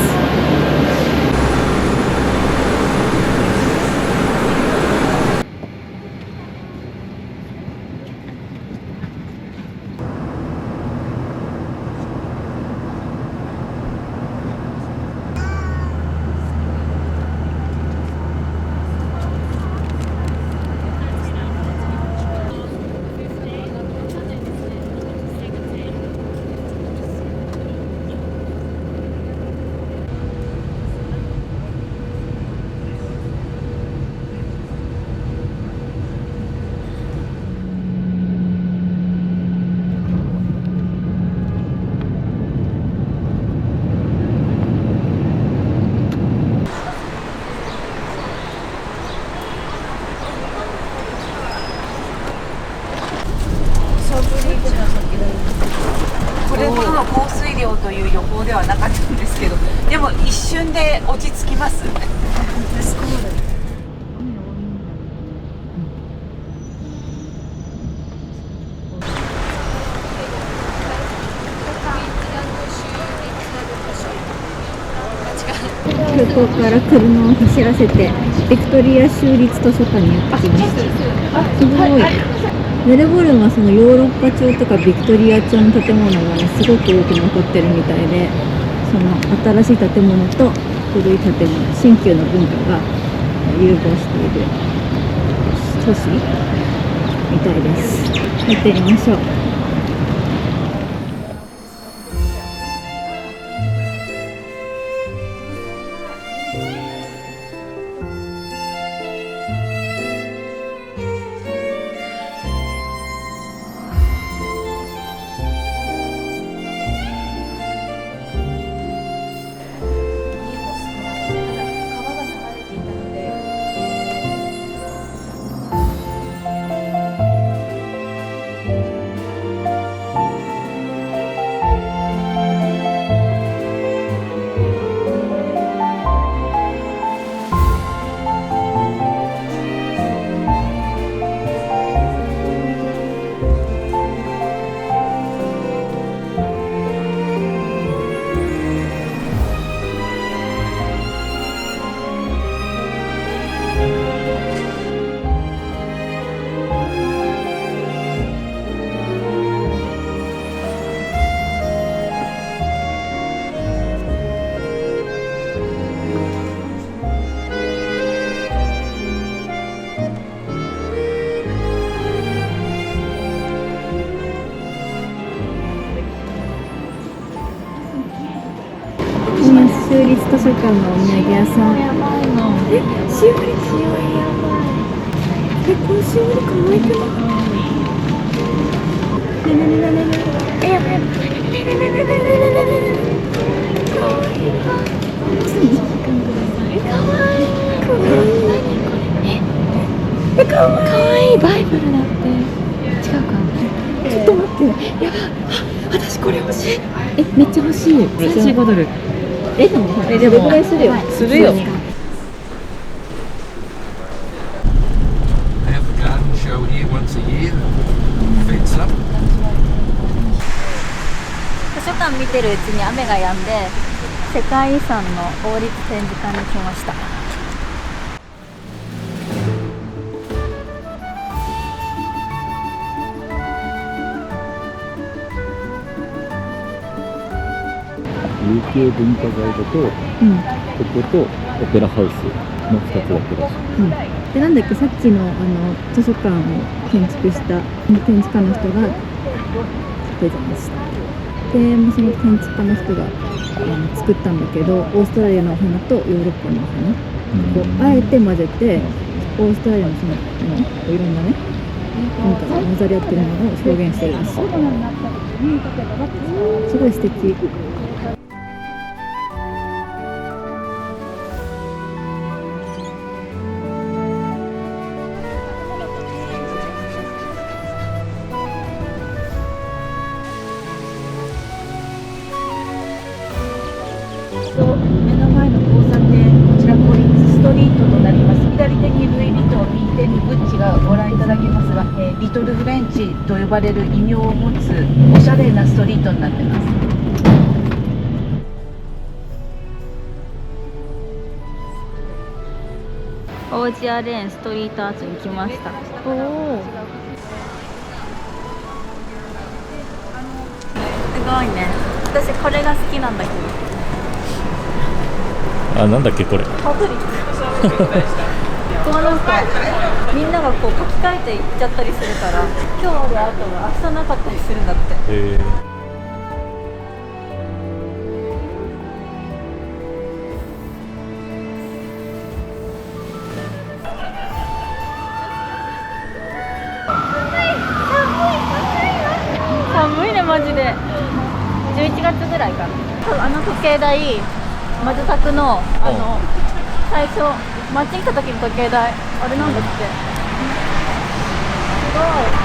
これほどの降水量という予報ではなかったんですけど、でも一瞬で落ち着きます。空港から車を走らせてビクトリア州立図書館にやってきました。すごい。メルボルンはそのヨーロッパ朝とかビクトリア朝の建物がねすごく多く残ってるみたいで、その新しい建物と古い建物、新旧の文化が融合している都市みたいです。入ってみましょう。州立図書館のお土産屋さん。え、しおりかわいい。このしおりかわいくない？ねねねねねね。え、やばいやばい。ねねねねねねね。かわいい。かわいい。かわいい。え、かわいい。バイブルだって。違うか。ちょっと待って。やばい。私これ欲しい。え、めっちゃ欲しい。35ドル。でもどれくらいするよ。するよ。I have the garden show here once a year. Fence up. 図書館見てるうちに雨が止んで、世界遺産の王立展示館に来ました。有形文化財だと、こことオペラハウスの2つだけだし、でなんだっけ、さっきの図書館を建築した展示家の人がプレゼントした。でその建築家の人が作ったんだけど、オーストラリアのお花とヨーロッパのお花、あえて混ぜてオーストラリアのそのいろんなね文化が混ざり合ってるものを表現してるらしい。すごい素敵。目の前の交差点、こちらコリンズストリートとなります。左手にルイ・ヴィトン、右手にグッチがご覧いただけますが、リトルフレンチと呼ばれる異名を持つおしゃれなストリートになってます。オージアレーンストリートアーツに来ました。おお。すごいね。私これが好きなんだけど。あ、なんだっけこれ。パブリック。ここなんかみんながこう書き換えていっちゃったりするから、今日あるアートが明日なかったりするんだって。寒いねマジで。11月ぐらいかな。あの時計台、マジタクの最初街に来た時の時計台、あれなんだって。すごい。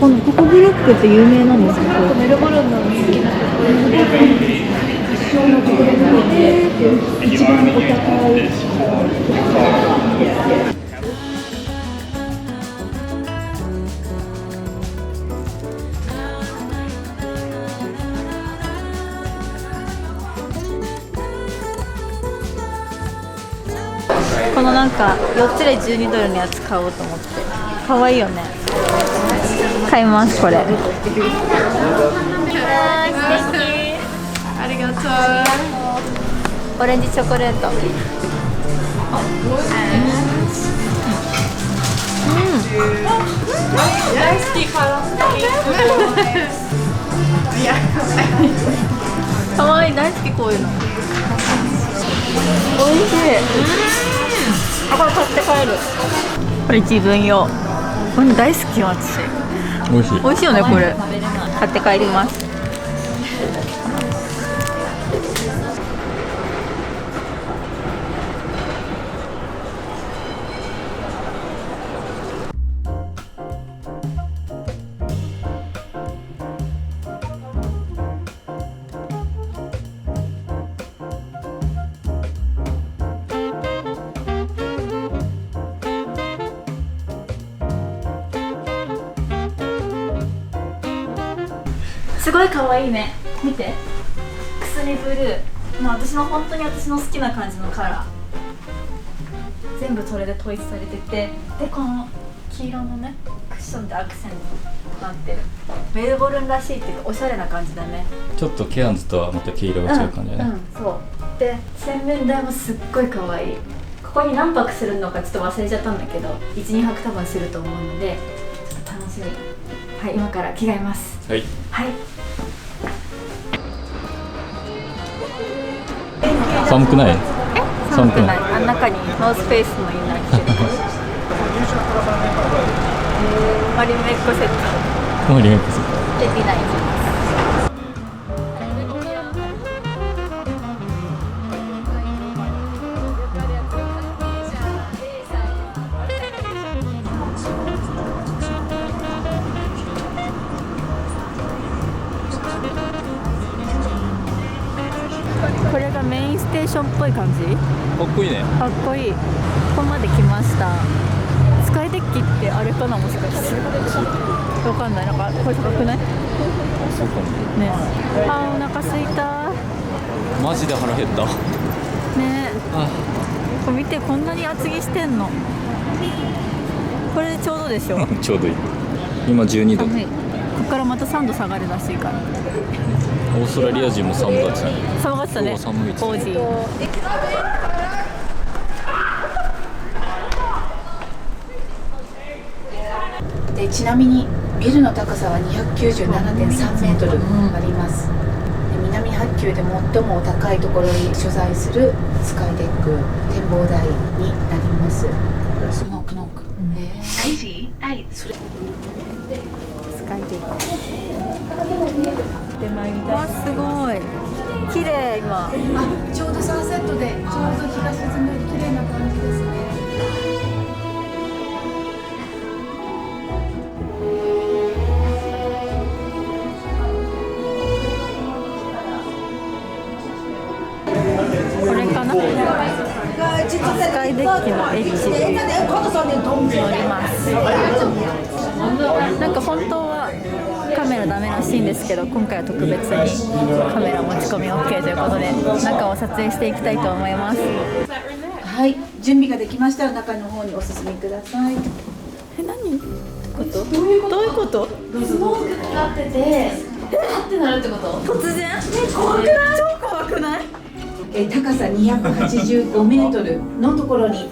ここブロックって有名なんですか？メルボルンの好きなところで一生のところで一番お高い。このなんか4つで12ドルのやつ買おうと思って。可愛いよね。買いますこれ。ありがとう。オレンジチョコレート。大好きカラス。可愛い、大好きこういうの。美味しい。あ、これ買って帰る。これ自分用。これ大好きよ私。美味しい。美味しいよねこれ。買って帰ります。すごい可愛いね。見て。くすみブルー。私の本当に私の好きな感じのカラー。全部それで統一されてて、でこの黄色のねクッションでアクセントになってる。メルボルンらしいっていうかおしゃれな感じだね。ちょっとケアンズとはまた黄色が違う感じだね。そう。で洗面台もすっごい可愛い。ここに何泊するのかちょっと忘れちゃったんだけど、1、2泊多分すると思うのでちょっと楽しみ。はい、今から着替えます。はい。はい。寒くない？寒くない。あん中にノースフェイスのインナー着てる。マリメッコセット。マリメッコセット。でディナー行きます。これがメインステーションっぽい感じ。かっこいいね。かっこいい。ここまで来ました。スカイデッキってあれかな、もしかして。わかんない。なんかこれ高くない？そうかもね。あ、お腹すいた。マジで腹減った。ね。これ見て、こんなに厚着してんの。これでちょうどでしょ。ちょうどいい。今12度。寒い。ここからまた3度下がるらしいから。オーストラリア人も寒かったね。寒かったね。寒いです。王子。でちなみにビルの高さは297.3メートルあります。で南八球で最も高いところに所在するスカイデック展望台になります。ノックノック。それスカイデック。わすごい綺麗今。ちょうどサンセットでちょうど日が沈む綺麗な感じですね。これかな。スカイデッキのエッジで乗ります。なんか本当はカメラダメらしいんですけど、今回は特別にカメラ持ち込み OK ということで中を撮影していきたいと思います。はい、準備ができましたら中の方にお進みください。何ことどういうこと？スモークかかっててあってなるってこと？突然？怖くない？超怖くない？高さ285メートルのところに、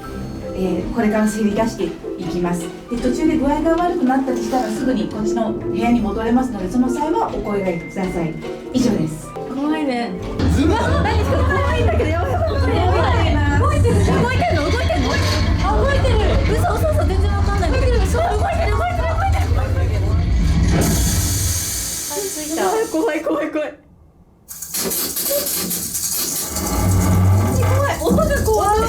これからせり出していきます。で途中で具合が悪くなったりしたらすぐにこっちの部屋に戻れますので、その際はお声がけください。以上です。怖いね。何か怖いんだけど、やばいやばい。動いてるの？動いてる。あ、動いてる。嘘全然わかんない。動いてる。そう動いてる。着いた。怖い。音が怖い。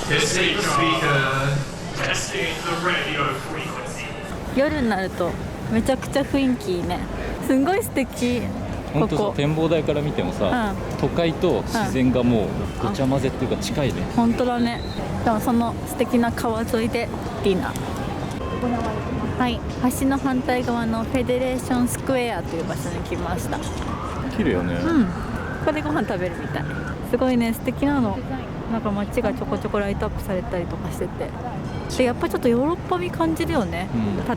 Testing the speaker. Testing the radio frequency. 夜になるとめちゃくちゃ雰囲気いいね。すんごい素敵。本当展望台から見てもさ、都会と自然がもうごちゃ混ぜっていうか近いね。本当だね。でもその素敵な川沿いでディナー。はい、橋の反対側のフェデレーションスクエアという場所に来ました。綺麗よね。ここでご飯食べるみたい。すごいね、素敵なの。なんか街がちょこちょこライトアップされたりとかしてて、でやっぱちょっとヨーロッパ味感じるよね、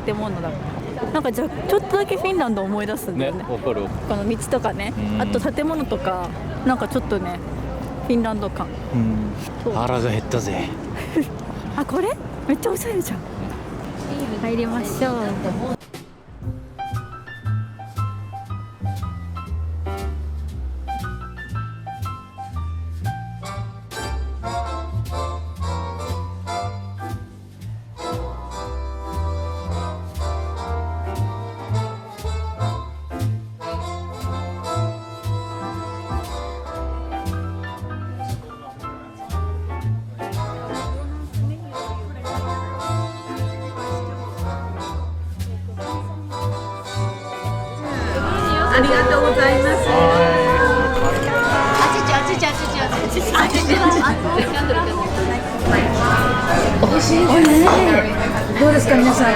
建物だから。なんかちょっとだけフィンランドを思い出すんだよね。わかる。この道とかね、あと建物とか、なんかちょっとねフィンランド感。腹が減ったぜ。あ、これめっちゃおしゃれじゃん。入りましょう。ありがとうございます。美味しいですね。どうですか皆さん、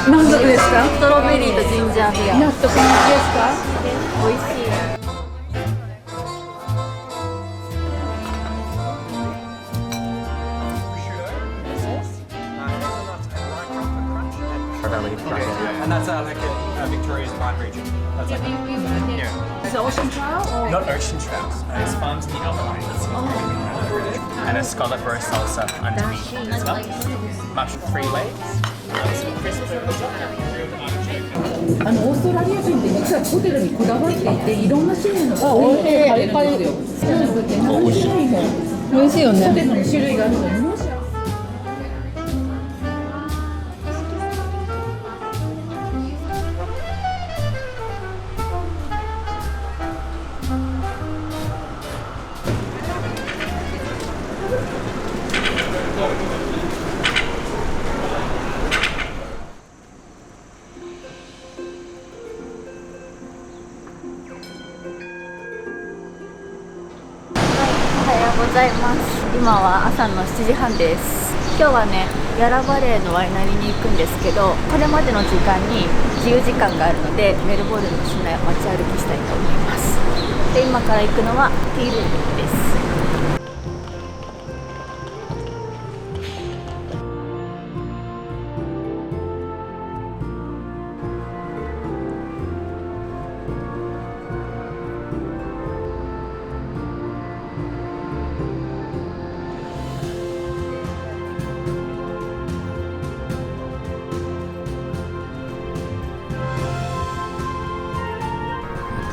満足ですか？ストロベリーとジンジャービア。納得ですか？美味しい。And that's like a Victoria's wine region. That's like, yeah. Is it ocean trout? Or? Not ocean trout. It's farmed in the Alpines. And a scallop or a salsa underneath as well. Mushroom 3 waves. Some crisp. オーストラリア人って実はホテルにこだわっていて、いろんな種類のが置いてあるんですよ。何種類も美味しいよね。ホテルの種類があるのに。ございます。今は朝の7時半です。今日はね、ヤラバレーのワイナリーに行くんですけど、これまでの時間に自由時間があるので、メルボルンの市内を街歩きしたいと思います。で、今から行くのはティールームです。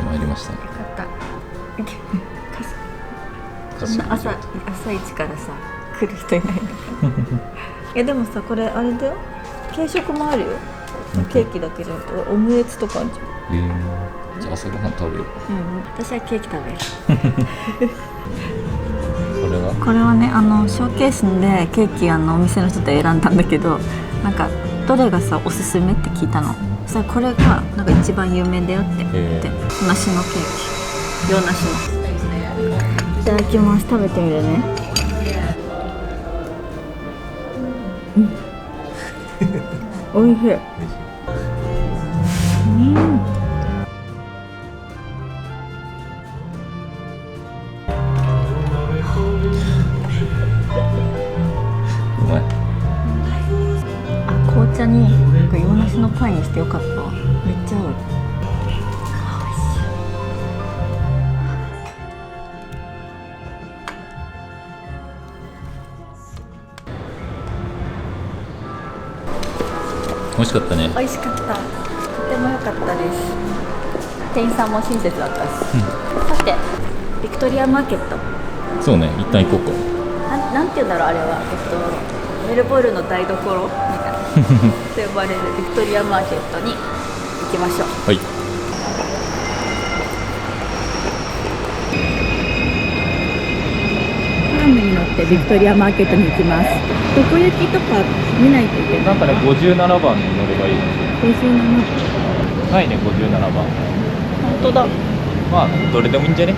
参りましたね。こんな朝一からさ来る人いないんだからいやでもさ、これあれだよ、軽食もあるよ。ケーキだけじゃなくてオムレツとかあるじゃん。じゃあ朝ごはん食べよう。私はケーキ食べるこれはね、ショーケースでケーキお店の人で選んだんだけど、なんかどれがさおすすめって聞いたの。そしたらこれがなんか一番有名だよって言って、梨のケーキ、洋梨の。いただきます。食べてみるね。おいしい。うまい。紅茶になんか洋梨のパイにしてよかったわ。めっちゃ合う。美味しかったね。美味しかった。とても良かったです。店員さんも親切だったし。さて、ビクトリアマーケット。そうね、一旦行こうか。なんて言うんだろうあれは。メルボルンの台所みたいなと呼ばれるビクトリアマーケットに行きましょう。はい。トラムに乗ってビクトリアマーケットに行きます。どこ行きとか見ないといけない。なんかね、57番に乗ればいいの。57ないね、57番。本当だ。まあ、どれでもいいんじゃね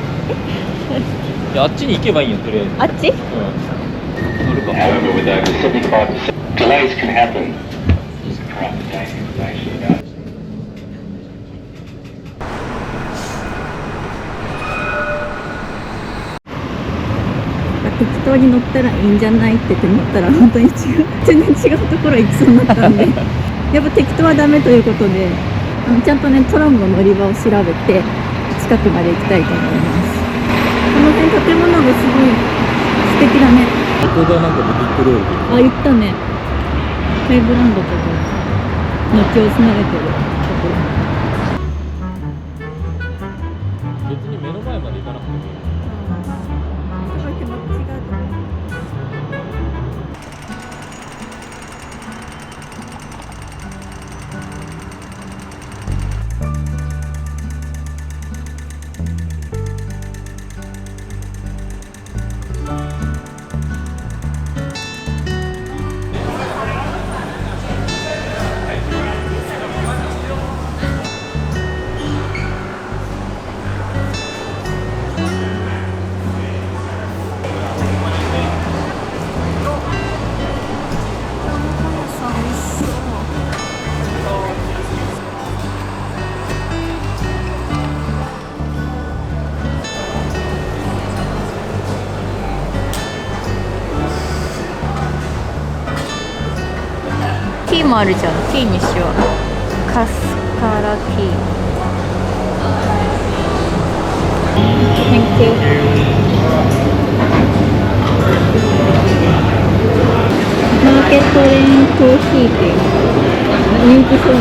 いや、あっちに行けばいいよ、とりあえず。あっち？乗るか。Delays can happen. 適当に乗ったらいいんじゃないって乗ったら本当に全然違うところ行きそうになったんでやっぱ適当はダメということで、ちゃんとねトラムの乗り場を調べて近くまで行きたいと思います。この辺建物がすごい素敵だね。ここがなんかブティックロール。あ、言ったね。ハイブランドとか後をつなげてるところ。別に目の前まで行かなくてもいい。ティーもあるじゃん。ティーにしよう。カスカラティー。Thank you。マーケットレーンコーヒーっていう人気そうな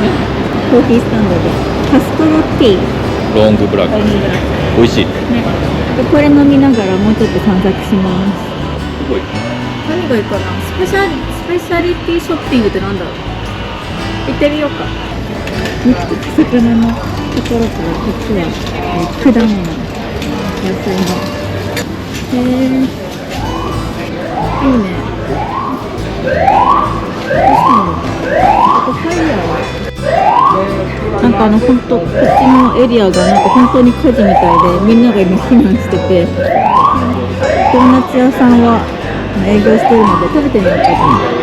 コーヒースタンドで、カストロティー。ロングブラック。美味しい。ね。これ飲みながらもうちょっと散策します。すごい。何がいいかな。スペシャリティショッピングってなんだろう。行ってみようか。魚のところからこっちは、果物、野菜の。いいね。どうしたの？ここファイヤー。なんか本当こっちのエリアがなんか本当に火事みたいで、みんなが今避難してて。ドーナツ屋さんは営業しているので食べてみようかと思う。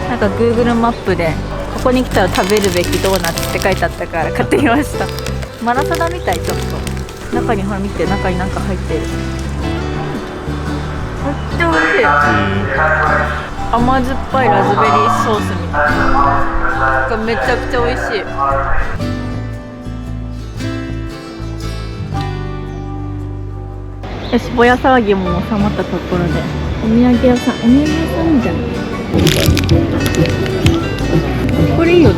なんか Google マップでここに来たら食べるべきドーナツって書いてあったから買ってみました。マラサダみたい。ちょっと中にほら見て、中になんか入ってる。めっちゃ美味しい。甘酸っぱいラズベリーソースみたいながめちゃくちゃ美味しい。よし、ぼや騒ぎも収まったところでお土産屋さん、じゃん。これいいよね。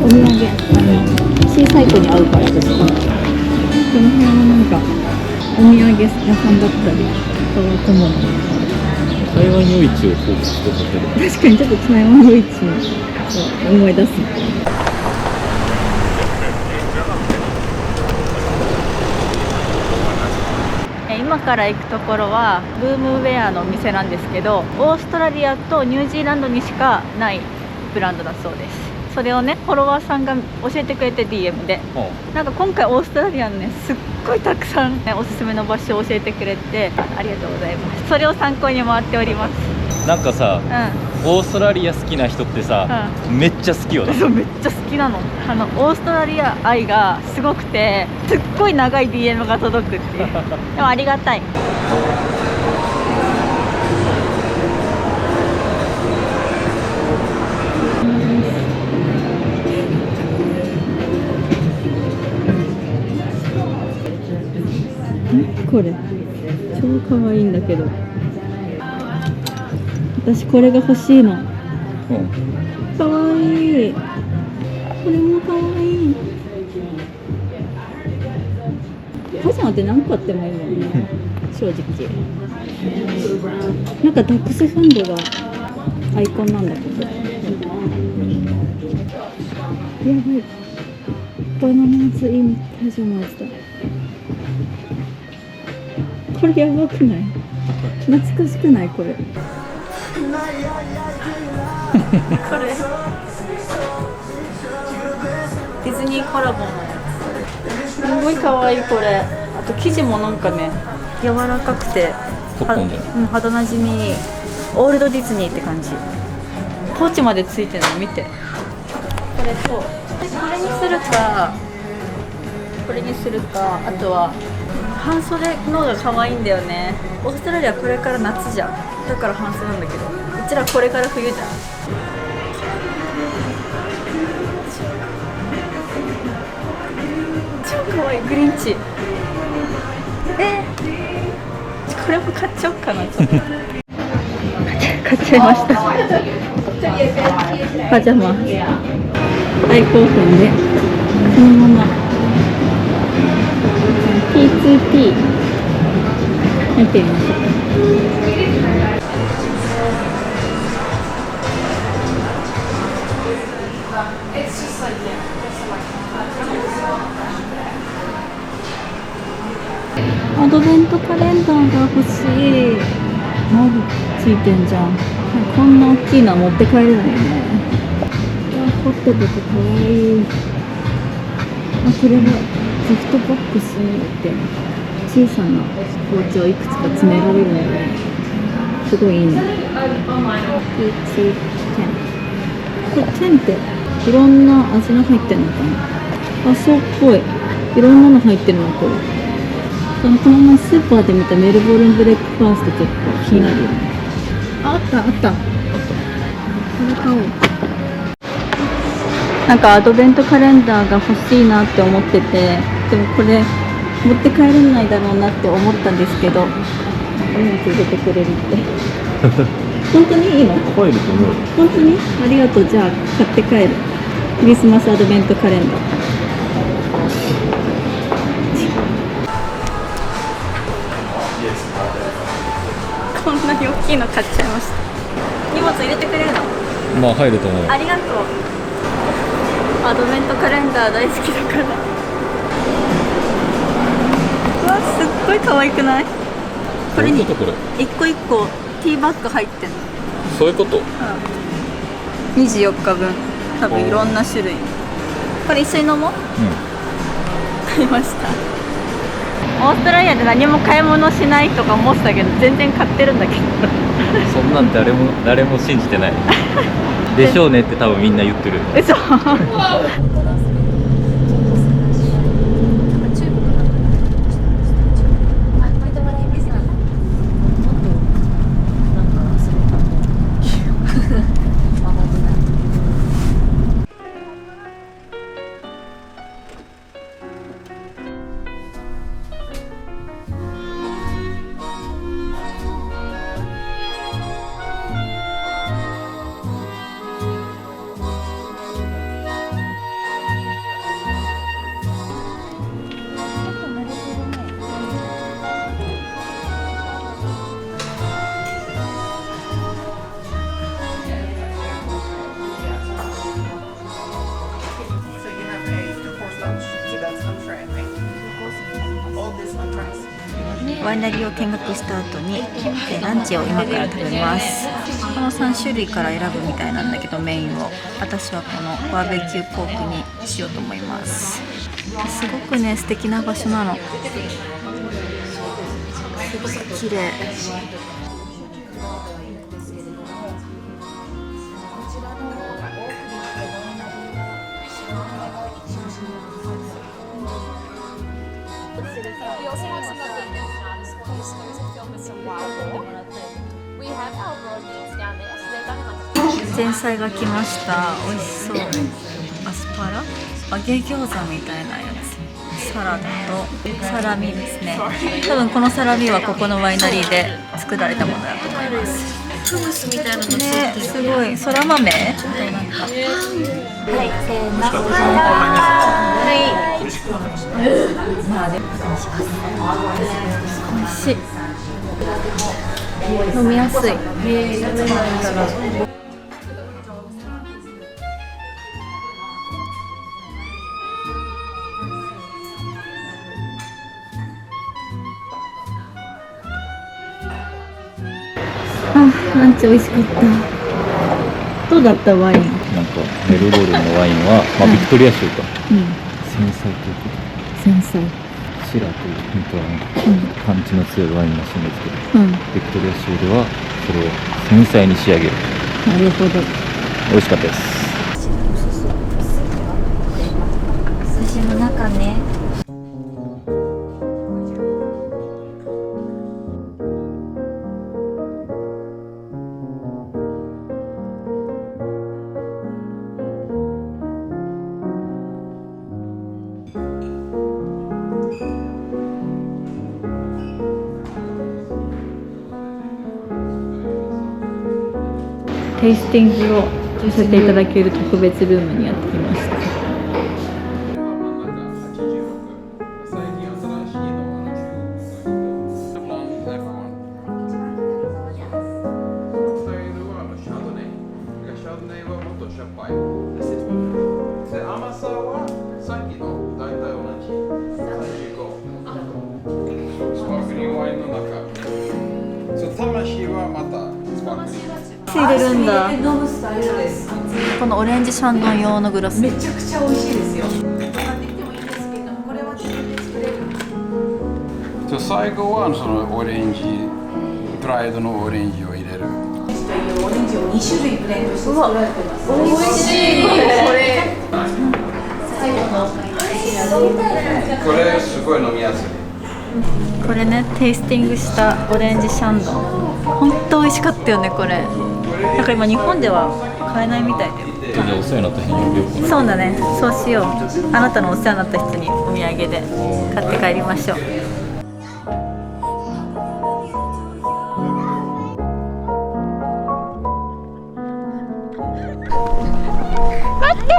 お土産、小さい子に合うからですか。この辺はなんかお土産屋さんだったりそういうもの。台湾夜市を彷彿とさせる。確かにちょっと台湾夜市を思い出す。今から行くところはブームウェアのお店なんですけど、オーストラリアとニュージーランドにしかないブランドだそうです。それをね、フォロワーさんが教えてくれて DM で、なんか今回オーストラリアのね、すっごいたくさん、ね、おすすめの場所を教えてくれてありがとうございます。それを参考に回っております。なんかさ、オーストラリア好きな人ってさ、めっちゃ好きよね。そう、めっちゃ好きなの。オーストラリア愛がすごくて、すっごい長い DM が届くっていう。でもありがたい。これ超可愛いんだけど、私これが欲しいの。可愛い。これも可愛い。パジャマって何個あってもいいもんね、正直。なんかダックスフンドがアイコンなんだけど、やばい。バナナズインパジャマズだ。これやばくない？懐かしくないこれ？これディズニーコラボのやつ。すごい可愛いこれ。あと生地もなんかね、柔らかくて肌なじみいい。オールドディズニーって感じ。ポーチまでついてるの見て。これとこれにするか、これにするか、あとは半袖の方が可愛いんだよね。オーストラリアこれから夏じゃん。だから半袖なんだけど、うちらこれから冬じゃん。超可愛いグリンチ。これも買っちゃおうかな。ちょっと買っちゃいました。パジャマ大興奮でそのままP2P やってみましょう。アドベントカレンダーが欲しい。マグついてんじゃん。こんな大きいのは持って帰れないよね。ホットとかかわいい。これはギフトボックスって小さな包丁いくつか詰められるのですごいいいね。ピーチ10。これ10っていろんな味が入ってるのかな。あ、そうっぽい。いろんなの入ってるのこれ。この前スーパーで見たメルボルンブレックファースト結構気になるよね。あったあった。これ買おう。なんかアドベントカレンダーが欲しいなって思ってて、でもこれ持って帰れないだろうなって思ったんですけど、荷物入れてくれるって本当にいいの？帰ると思う。本当に？ありがとう。じゃあ買って帰る。クリスマスアドベントカレンダー。こんなに大きいの買っちゃいました。荷物入れてくれるの？まあ入ると思う。ありがとう。アドベントカレンダー大好きだから。うわ、すっごい可愛くない？これに一個一個ティーバッグ入ってんの。そういうこと。24日分多分いろんな種類。これ一緒に飲もう。買いました。オーストラリアで何も買い物しないとか思ってたけど全然買ってるんだけどそんなん誰も信じてないでしょうねって多分みんな言ってる。嘘ワイナリーを見学した後にランチを今から食べます。この3種類から選ぶみたいなんだけど、メインを私はこのバーベキューポークにしようと思います。すごくね素敵な場所なの。すごく綺麗。前菜が来ました。美味しそう。アスパラ、揚げ餃子みたいなやつ、サラダとサラミですね。多分このサラミはここのワイナリーで作られたものだと思います。フムスみたいなのね、すごい。そら豆。はい、せーの。はい。美味しい。飲みやすい。ランチ美味しかった。どうだったワイン？なんかメルボルンのワインは、ビクトリア州か。繊細ということ。繊細。シラという本当はパンチの強いワインらしいんですけど、ビクトリア州ではそれを繊細に仕上げる。なるほど。美味しかったです。寿司の中ね。テイスティングをさせていただける特別ルームにやってきました。入れるんだ。このオレンジシャンドン用のグラス。めちゃくちゃ美味しいですよ。最後はそのオレンジ、ドライドのオレンジを入れる。オレンジを2種類ブレンドして作られてます。美味しい。これ。これすごい飲みやすい。これね、テイスティングしたオレンジシャンドン。本当美味しかったよねこれ。なんか今日本では買えないみたいだよ。じゃあお世話になった人に旅行。そうだね、そうしよう。あなたのお世話になった人にお土産で買って帰りましょう。待って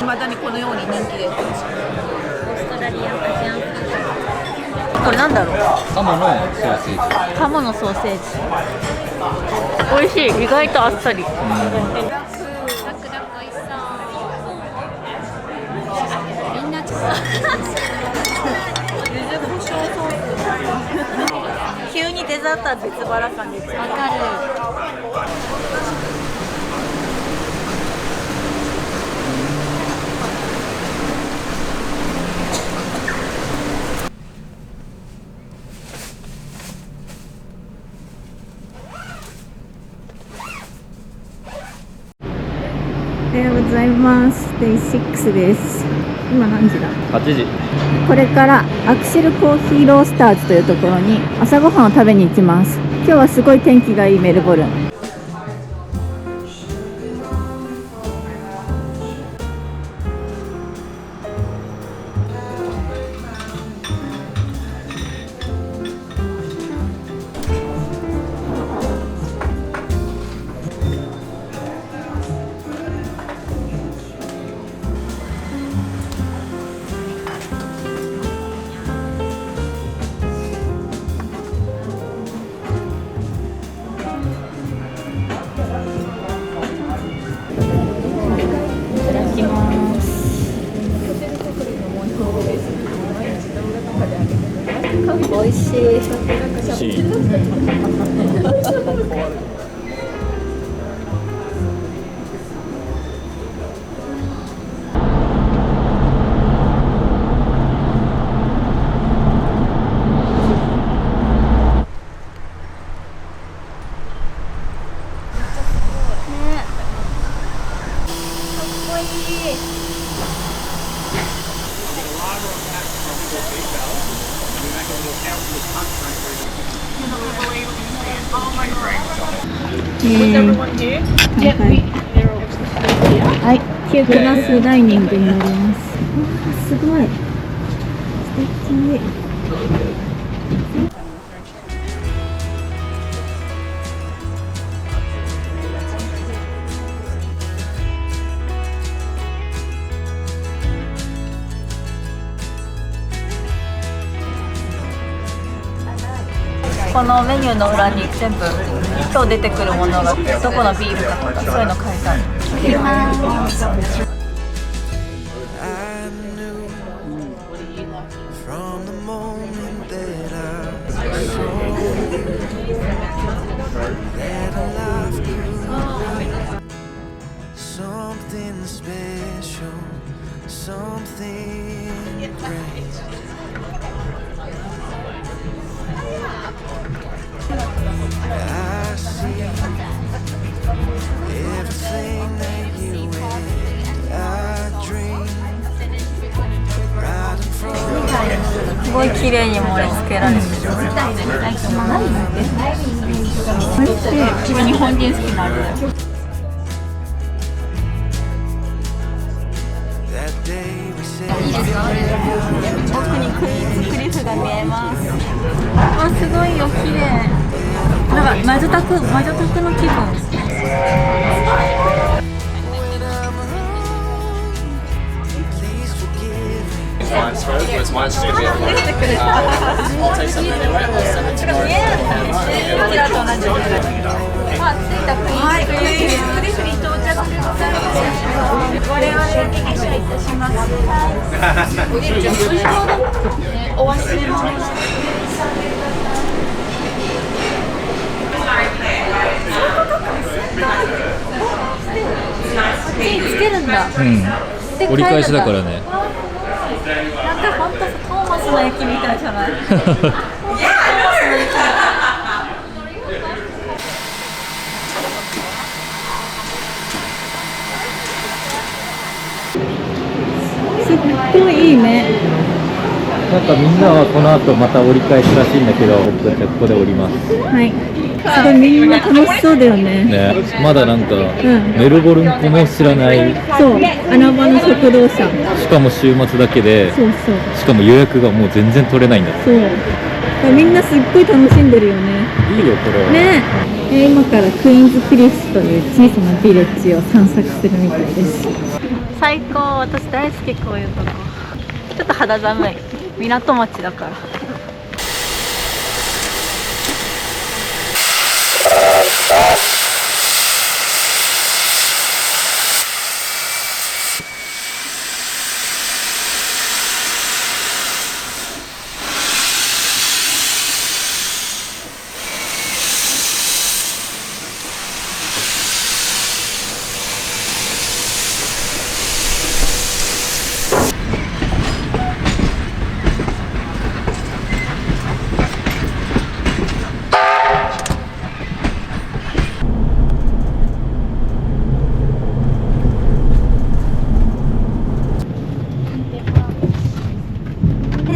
まだにこのように人気です。オーストラリアンアジアンフード。これなんだろう。鴨のソーセージ。鴨のソーセージ。美味しい。意外とあっさり。みんなちょっと急にデザートは別腹感です。わかる。おはようございます。デイ6です。今何時だ？8時。これからアクシルコーヒーロースターズというところに朝ごはんを食べに行きます。今日はすごい天気がいいメルボルン。美味しい。はい、9クラスダイニングになります。すごい素敵。このメニューの裏に全部今日出てくるものがどこのビールかとかそういうの書いてある。From the moment that I saw that life grew, something special, something great. I see everything that you and I dream right in front of me. すごい綺麗に盛り付けられてる。これ日本人好きな味だよ。いいですか？奥にクリフが見えます。あ、すごいよ、綺麗。なんか魔女宅の気分。Mine's throat, whereas mine's just going to be I'll take something anyway, I'll send it tomorrow. こちらと同じ。あ、着いたクリフに到着です。我々は下車いたします。お忘れ物。つけるんだ。折り返しだからね。なんか本当トーマスの駅みたいじゃない？すっごいいいね。なんかみんなはこの後また折り返しらしいんだけど、僕たちはここで降ります。はい。すごいみんな楽しそうだよね。ね、まだなんか、メルボルン子も知らない。そう、穴場の食堂車。しかも週末だけで。そうそう。しかも予約がもう全然取れないんだって。そう。みんなすっごい楽しんでるよね。いいよこれは。ね。今からクイーンズクリフという小さなビレッジを散策するみたいです。最高。私大好きこういうとこ。ちょっと肌寒い。港町だから。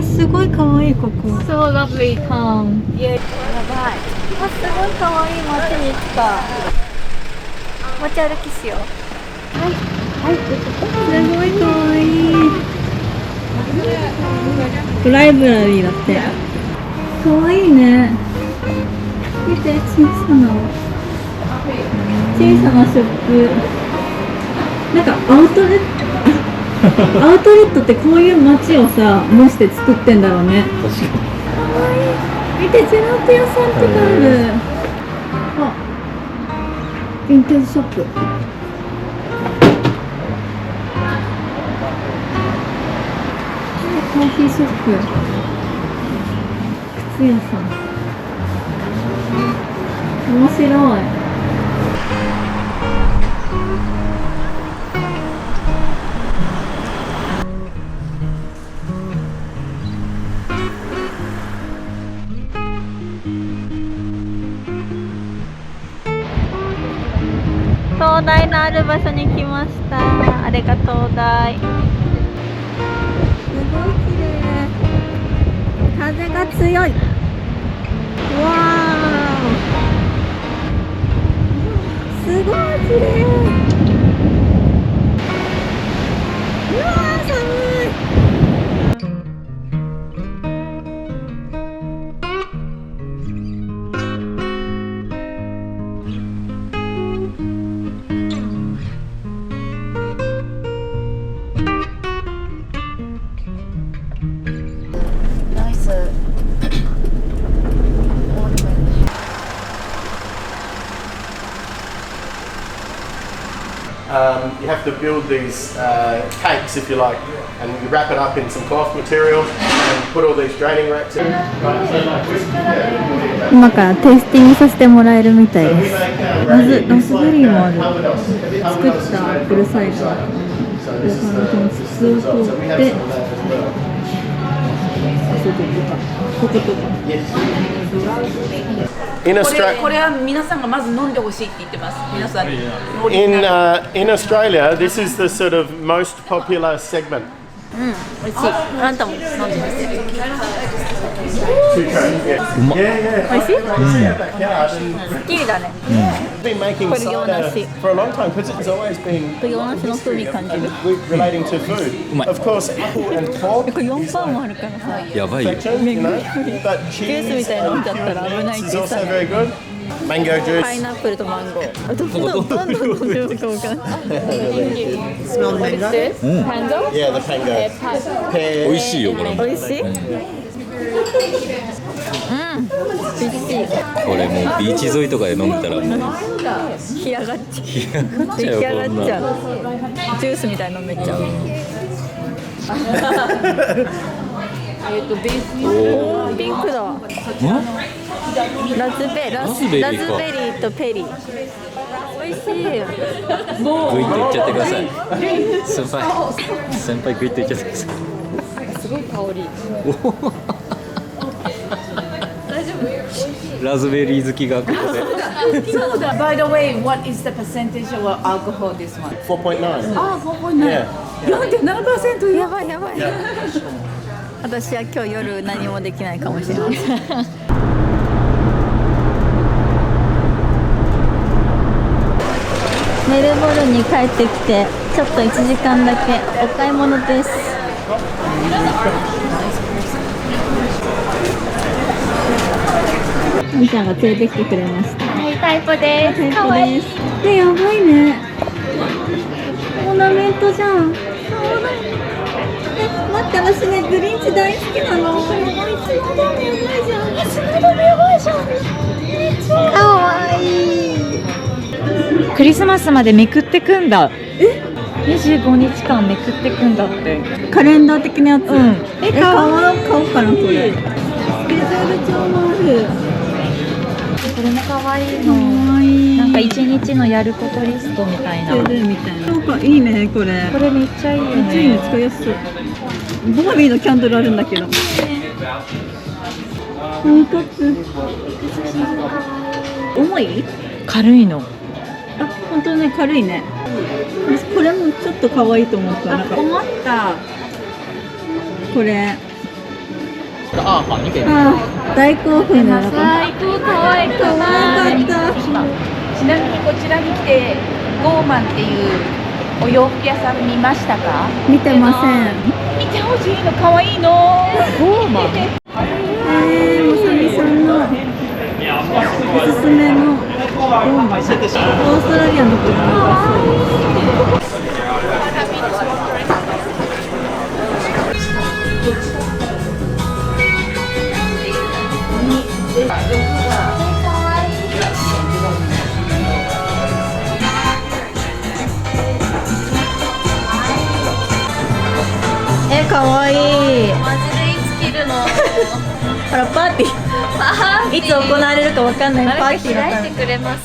すごい可愛いここ。So lovely town。やばい。あ、すごい可愛い街に来た。街歩きしよう。はい。はい。すごい可愛い。ライブラリーだって。可愛いね。見て、小さなショップ。なんかアウトレット。アウトレットってこういう街をさ、模して作ってんだろうね。確かに。かわいい。見て、ジェラート屋さんとかある。あ、ヴィンテージショップ。コーヒーショップ。靴屋さん。面白い。灯台のある場所に来ました。あれが灯台。すごい綺麗。風が強い。わー。すごい綺麗。うわー、寒い。You have to build these cakes, if you like, and you wrap it up in some cloth material and put all these draining racks in. 今からテイスティングさせてもらえるみたいです。ラズベリーもある。作ったアップルサイダー。だからこの筒を取って、こことか。これは皆さんがまず飲んでほしいって言ってます。皆さん。In Australia, this is the sort of most popular segment. 美味しい。あんたも飲んでみて。美味しい？好きだね。Been making cider for a long time because it's always been relating to food. Of course, apple and pork. やばいよ。But cheese and cumin is also very good. Mango juice. パイナップルとマンゴー。どんどん飲んでるかわかんない。Smell the mango? Pango? Yeah, the pango. 美味しいよこれ。美味しい？うん。美味しい。これもうビーチ沿いとかで飲んでたらもう干上がっちゃう。出来上がっちゃう。ジュースみたいに飲めちゃう。ピンクだ。ラズベリーとペリー。美味しい。グイッといっちゃってください。先輩グイッといっちゃってください。すごい香り。ラズベリー好きがここで。By the way, what is the percentage of alcohol this one? 4.9. あ、4.9。4.7%。やばいやばい。私は今日夜何もできないかもしれない。メルボルンに帰ってきてちょっと1時間だけお買い物です。あんちゃんが連れてきてくれました。はい、タイプです。タイプです。やばいね。こんなダメントじゃん。そうだ。待って、私ね、グリンチ大好きなの。いつまでもやばいじゃん。いつまでもやばいじゃん。かわいい。クリスマスまでめくってくんだ。25日間めくってくんだって。カレンダー的なやつ。買おうかなこれ。スケジュール帳もある。これも可愛いの。なんか一日のやることリストみたいな。なんかいいねこれ。これめっちゃいいよね。めっちゃいいね、使いやすそう。ボービーのキャンドルあるんだけど。もう一つ。重い？軽いの。あ、本当ね、軽いね。これもちょっと可愛いと思った。なんか思った。これ。大興奮だな。最高可愛かった。ちなみにこちらに来てゴーマンっていうお洋服屋さん見ましたか？見てません。見てほしいの、可愛いの。ゴーマン。まさみさんのおすすめのゴーマン。オーストラリアのブランドだそうです。かわいい。マジでいつ着るの？ほらパーティー。いつ行われるかわかんないパーティーだから。開いてくれます？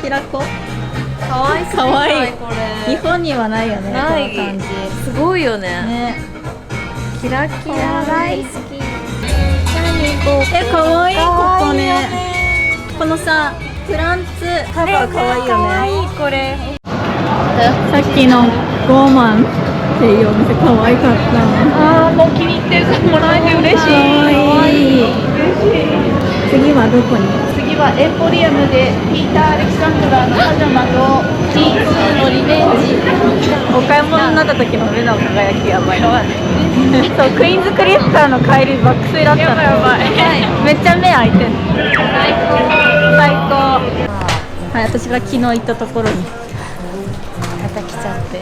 開こう。可愛い。可愛い。日本にはないよね。ない。この感じ。すごいよね。キラキラ大好き。可愛いここね。このさプランツカバー可愛いよね。可愛いこれ。さっきのゴーマンっていうお店可愛かった。もう気に入ってもらえて嬉しい。可愛い。次はどこに？次はエンポリアムでピーター・アレキサンドラのパジャマと T2 のリベンジ。お買い物になった時の目の輝きやばい。そうクイーンズクリスターの帰り爆睡だったの。やばい。めっちゃ目開いてる。最高。はい、私が昨日行ったところに。また来ちゃって。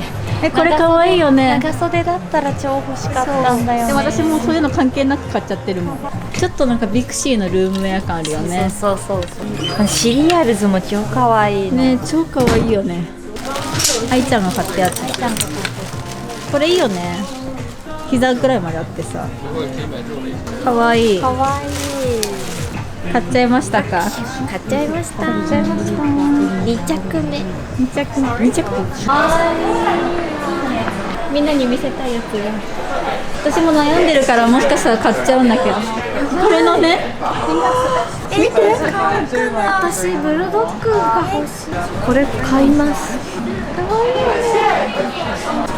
これ可愛いよね。長袖だったら超欲しかったんだよね。でも私もそういうの関係なく買っちゃってるもん。ちょっとなんかビクシーのルームウェア感あるよね。そうシリアルズも超可愛いね。超可愛いよね。愛ちゃんが買ったやつ。これいいよね。膝ぐらいまであってさ。可愛い。可愛い。買っちゃいましたか？買っちゃいました。2着目。2着。みんなに見せたいやつが。私も悩んでるからもしかしたら買っちゃうんだけど。これのね。見て。私ブルドッグが欲しい。これ買います。可愛いよ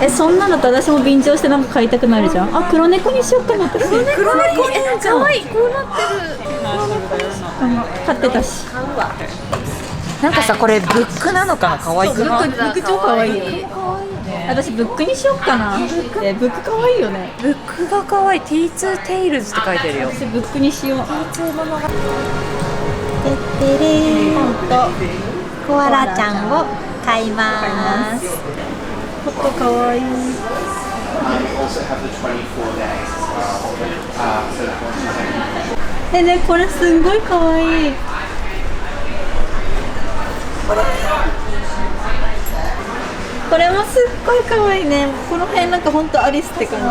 ね。そんなのと私も便乗してなんか買いたくなるじゃん。あ、黒猫にしよっかな私。黒猫いいじゃん。可愛い。こうなってる。買ってたし。なんかさ、これブックなのかな、可愛くない？ブック超可愛いよ。私ブックにしよっかな。ブック可愛いよね。ブックが可愛い。T2 テイルズって書いてるよ。私ブックにしよう。T2 ものが。てってれー。コアラちゃんを買います。ほっと可愛い。ね、これすんごい可愛い。これもすっごい可愛いね。この辺なんか本当アリスって感じ。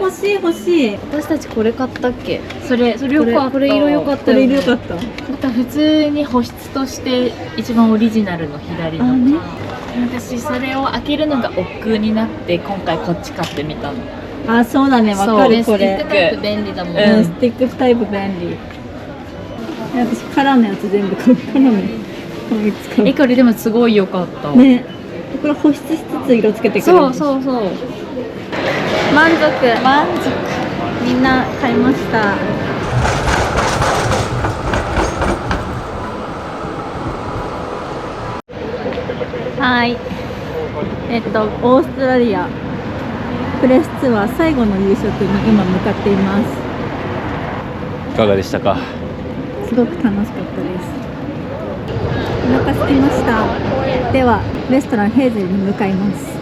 欲しい欲しい。私たちこれ買ったっけ？それよかった。これ色良かった。これ色良かった。また普通に保湿として一番オリジナルの左の。ね、私それを開けるのが億劫になって今回こっち買ってみたの。あ、そうだね、わかる。これスティックタイプ便利だもん。スティックタイプ便利。私カラーのやつ全部買ったのね。これでもすごい良かった。ね。これ保湿しつつ色つけてくれる。そう。満足。みんな買いました。はい。オーストラリアプレスツアー最後の夕食に今向かっています。いかがでしたか？すごく楽しかったです。お腹空きました。ではレストランヘーゼルに向かいます。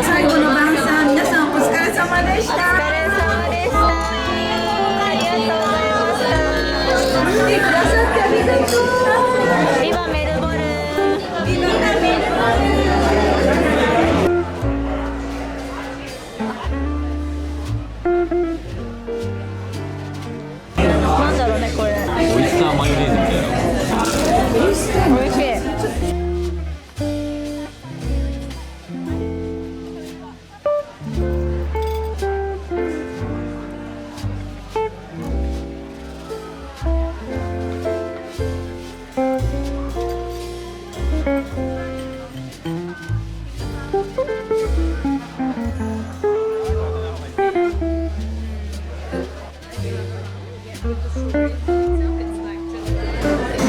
最後の晩餐、皆さんお疲れ様でした。お疲れ様でした。ありがとうございました。来てくださってありがとう。ビバメルボルン。ビバメルボルン。なんだろうねこれ。オイスターマヨネーズみたいな。おいしい。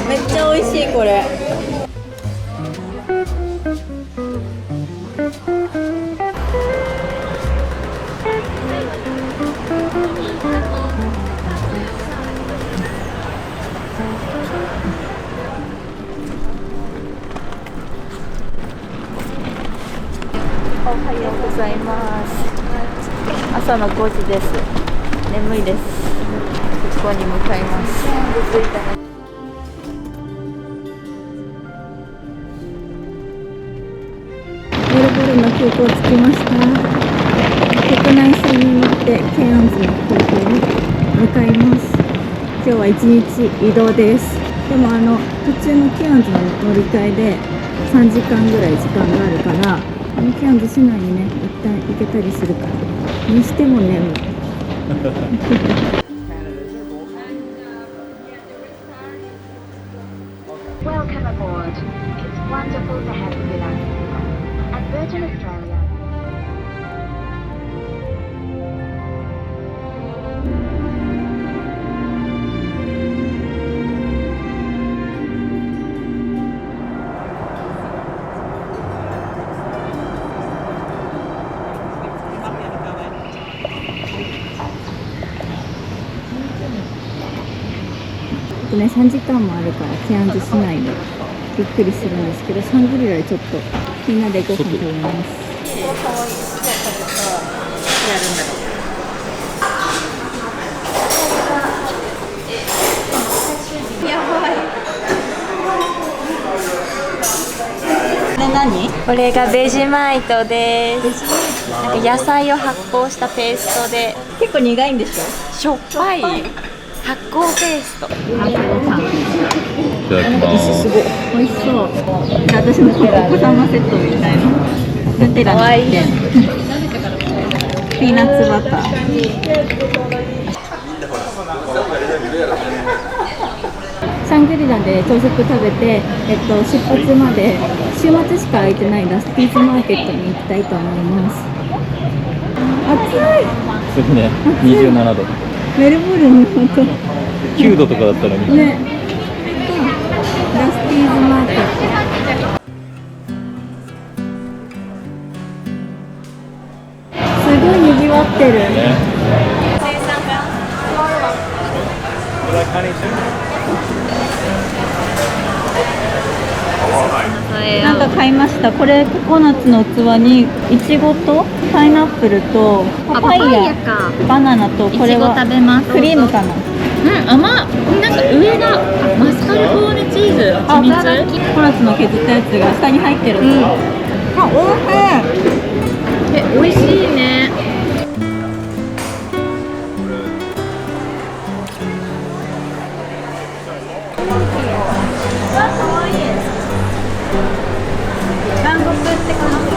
めっちゃ美味しいこれ。おはようございます。朝の5時です。眠いです。ここに向かいます。メルボルンの空港着きました。国内線に乗ってケアンズの空港に向かいます。今日は1日移動です。でも途中のケアンズの乗り換えで3時間ぐらい時間があるからケアンズ市内にね一旦行けたりするからにしても眠い。Welcome aboard. It's wonderful to have you with us. At Virgin Australia. 3時間もあるからケアンズ市内でゆっくりするんですけど、シャングリラでちょっとみんなでご飯食べます。やばい。これ何？これがベジマイトです。なんか野菜を発酵したペーストで結構苦いんでしょ？しょっぱい発酵ペースト。いただきます。すごい美味しそう。私のお子様セットみたいな。ヌテラのってピーナッツバター。シャングリラで朝食食べて、出発まで週末しか空いてないラスティーズマーケットに行きたいと思います。暑い。すごいね。27度。メルボルンのこと。9度とかだったのに。ね。ラスティーズマーケット。すごい賑わってる。なんか買いました。これココナッツの器にいちごとパイナップルとパパイヤ、バナナとこれはクリームかな。甘っ。なんか上がマスカルポーネチーズ、ココナッツの削ったやつが下に入ってる。おいしい。美味しいね。南国って感じ。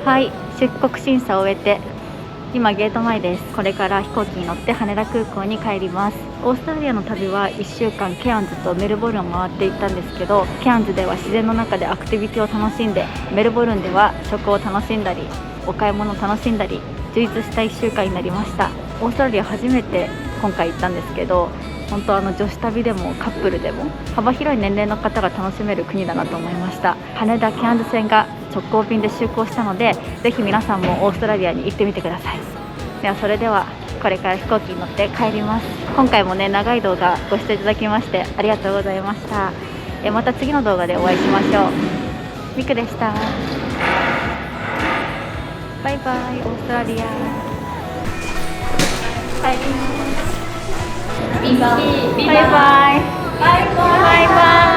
はい、出国審査を終えて今ゲート前です。これから飛行機に乗って羽田空港に帰ります。オーストラリアの旅は1週間ケアンズとメルボルンを回っていったんですけど、ケアンズでは自然の中でアクティビティを楽しんで、メルボルンでは食を楽しんだりお買い物を楽しんだり充実した1週間になりました。オーストラリア初めて今回行ったんですけど、本当女子旅でもカップルでも幅広い年齢の方が楽しめる国だなと思いました。羽田ケアンズ線が直行便で就航したので、ぜひ皆さんもオーストラリアに行ってみてください。ではそれではこれから飛行機に乗って帰ります。今回もね、長い動画ご視聴いただきましてありがとうございました。また次の動画でお会いしましょう。ミクでした。バイバイ。オーストラリア帰ります。バイバイ。バイバイ。バイバイ。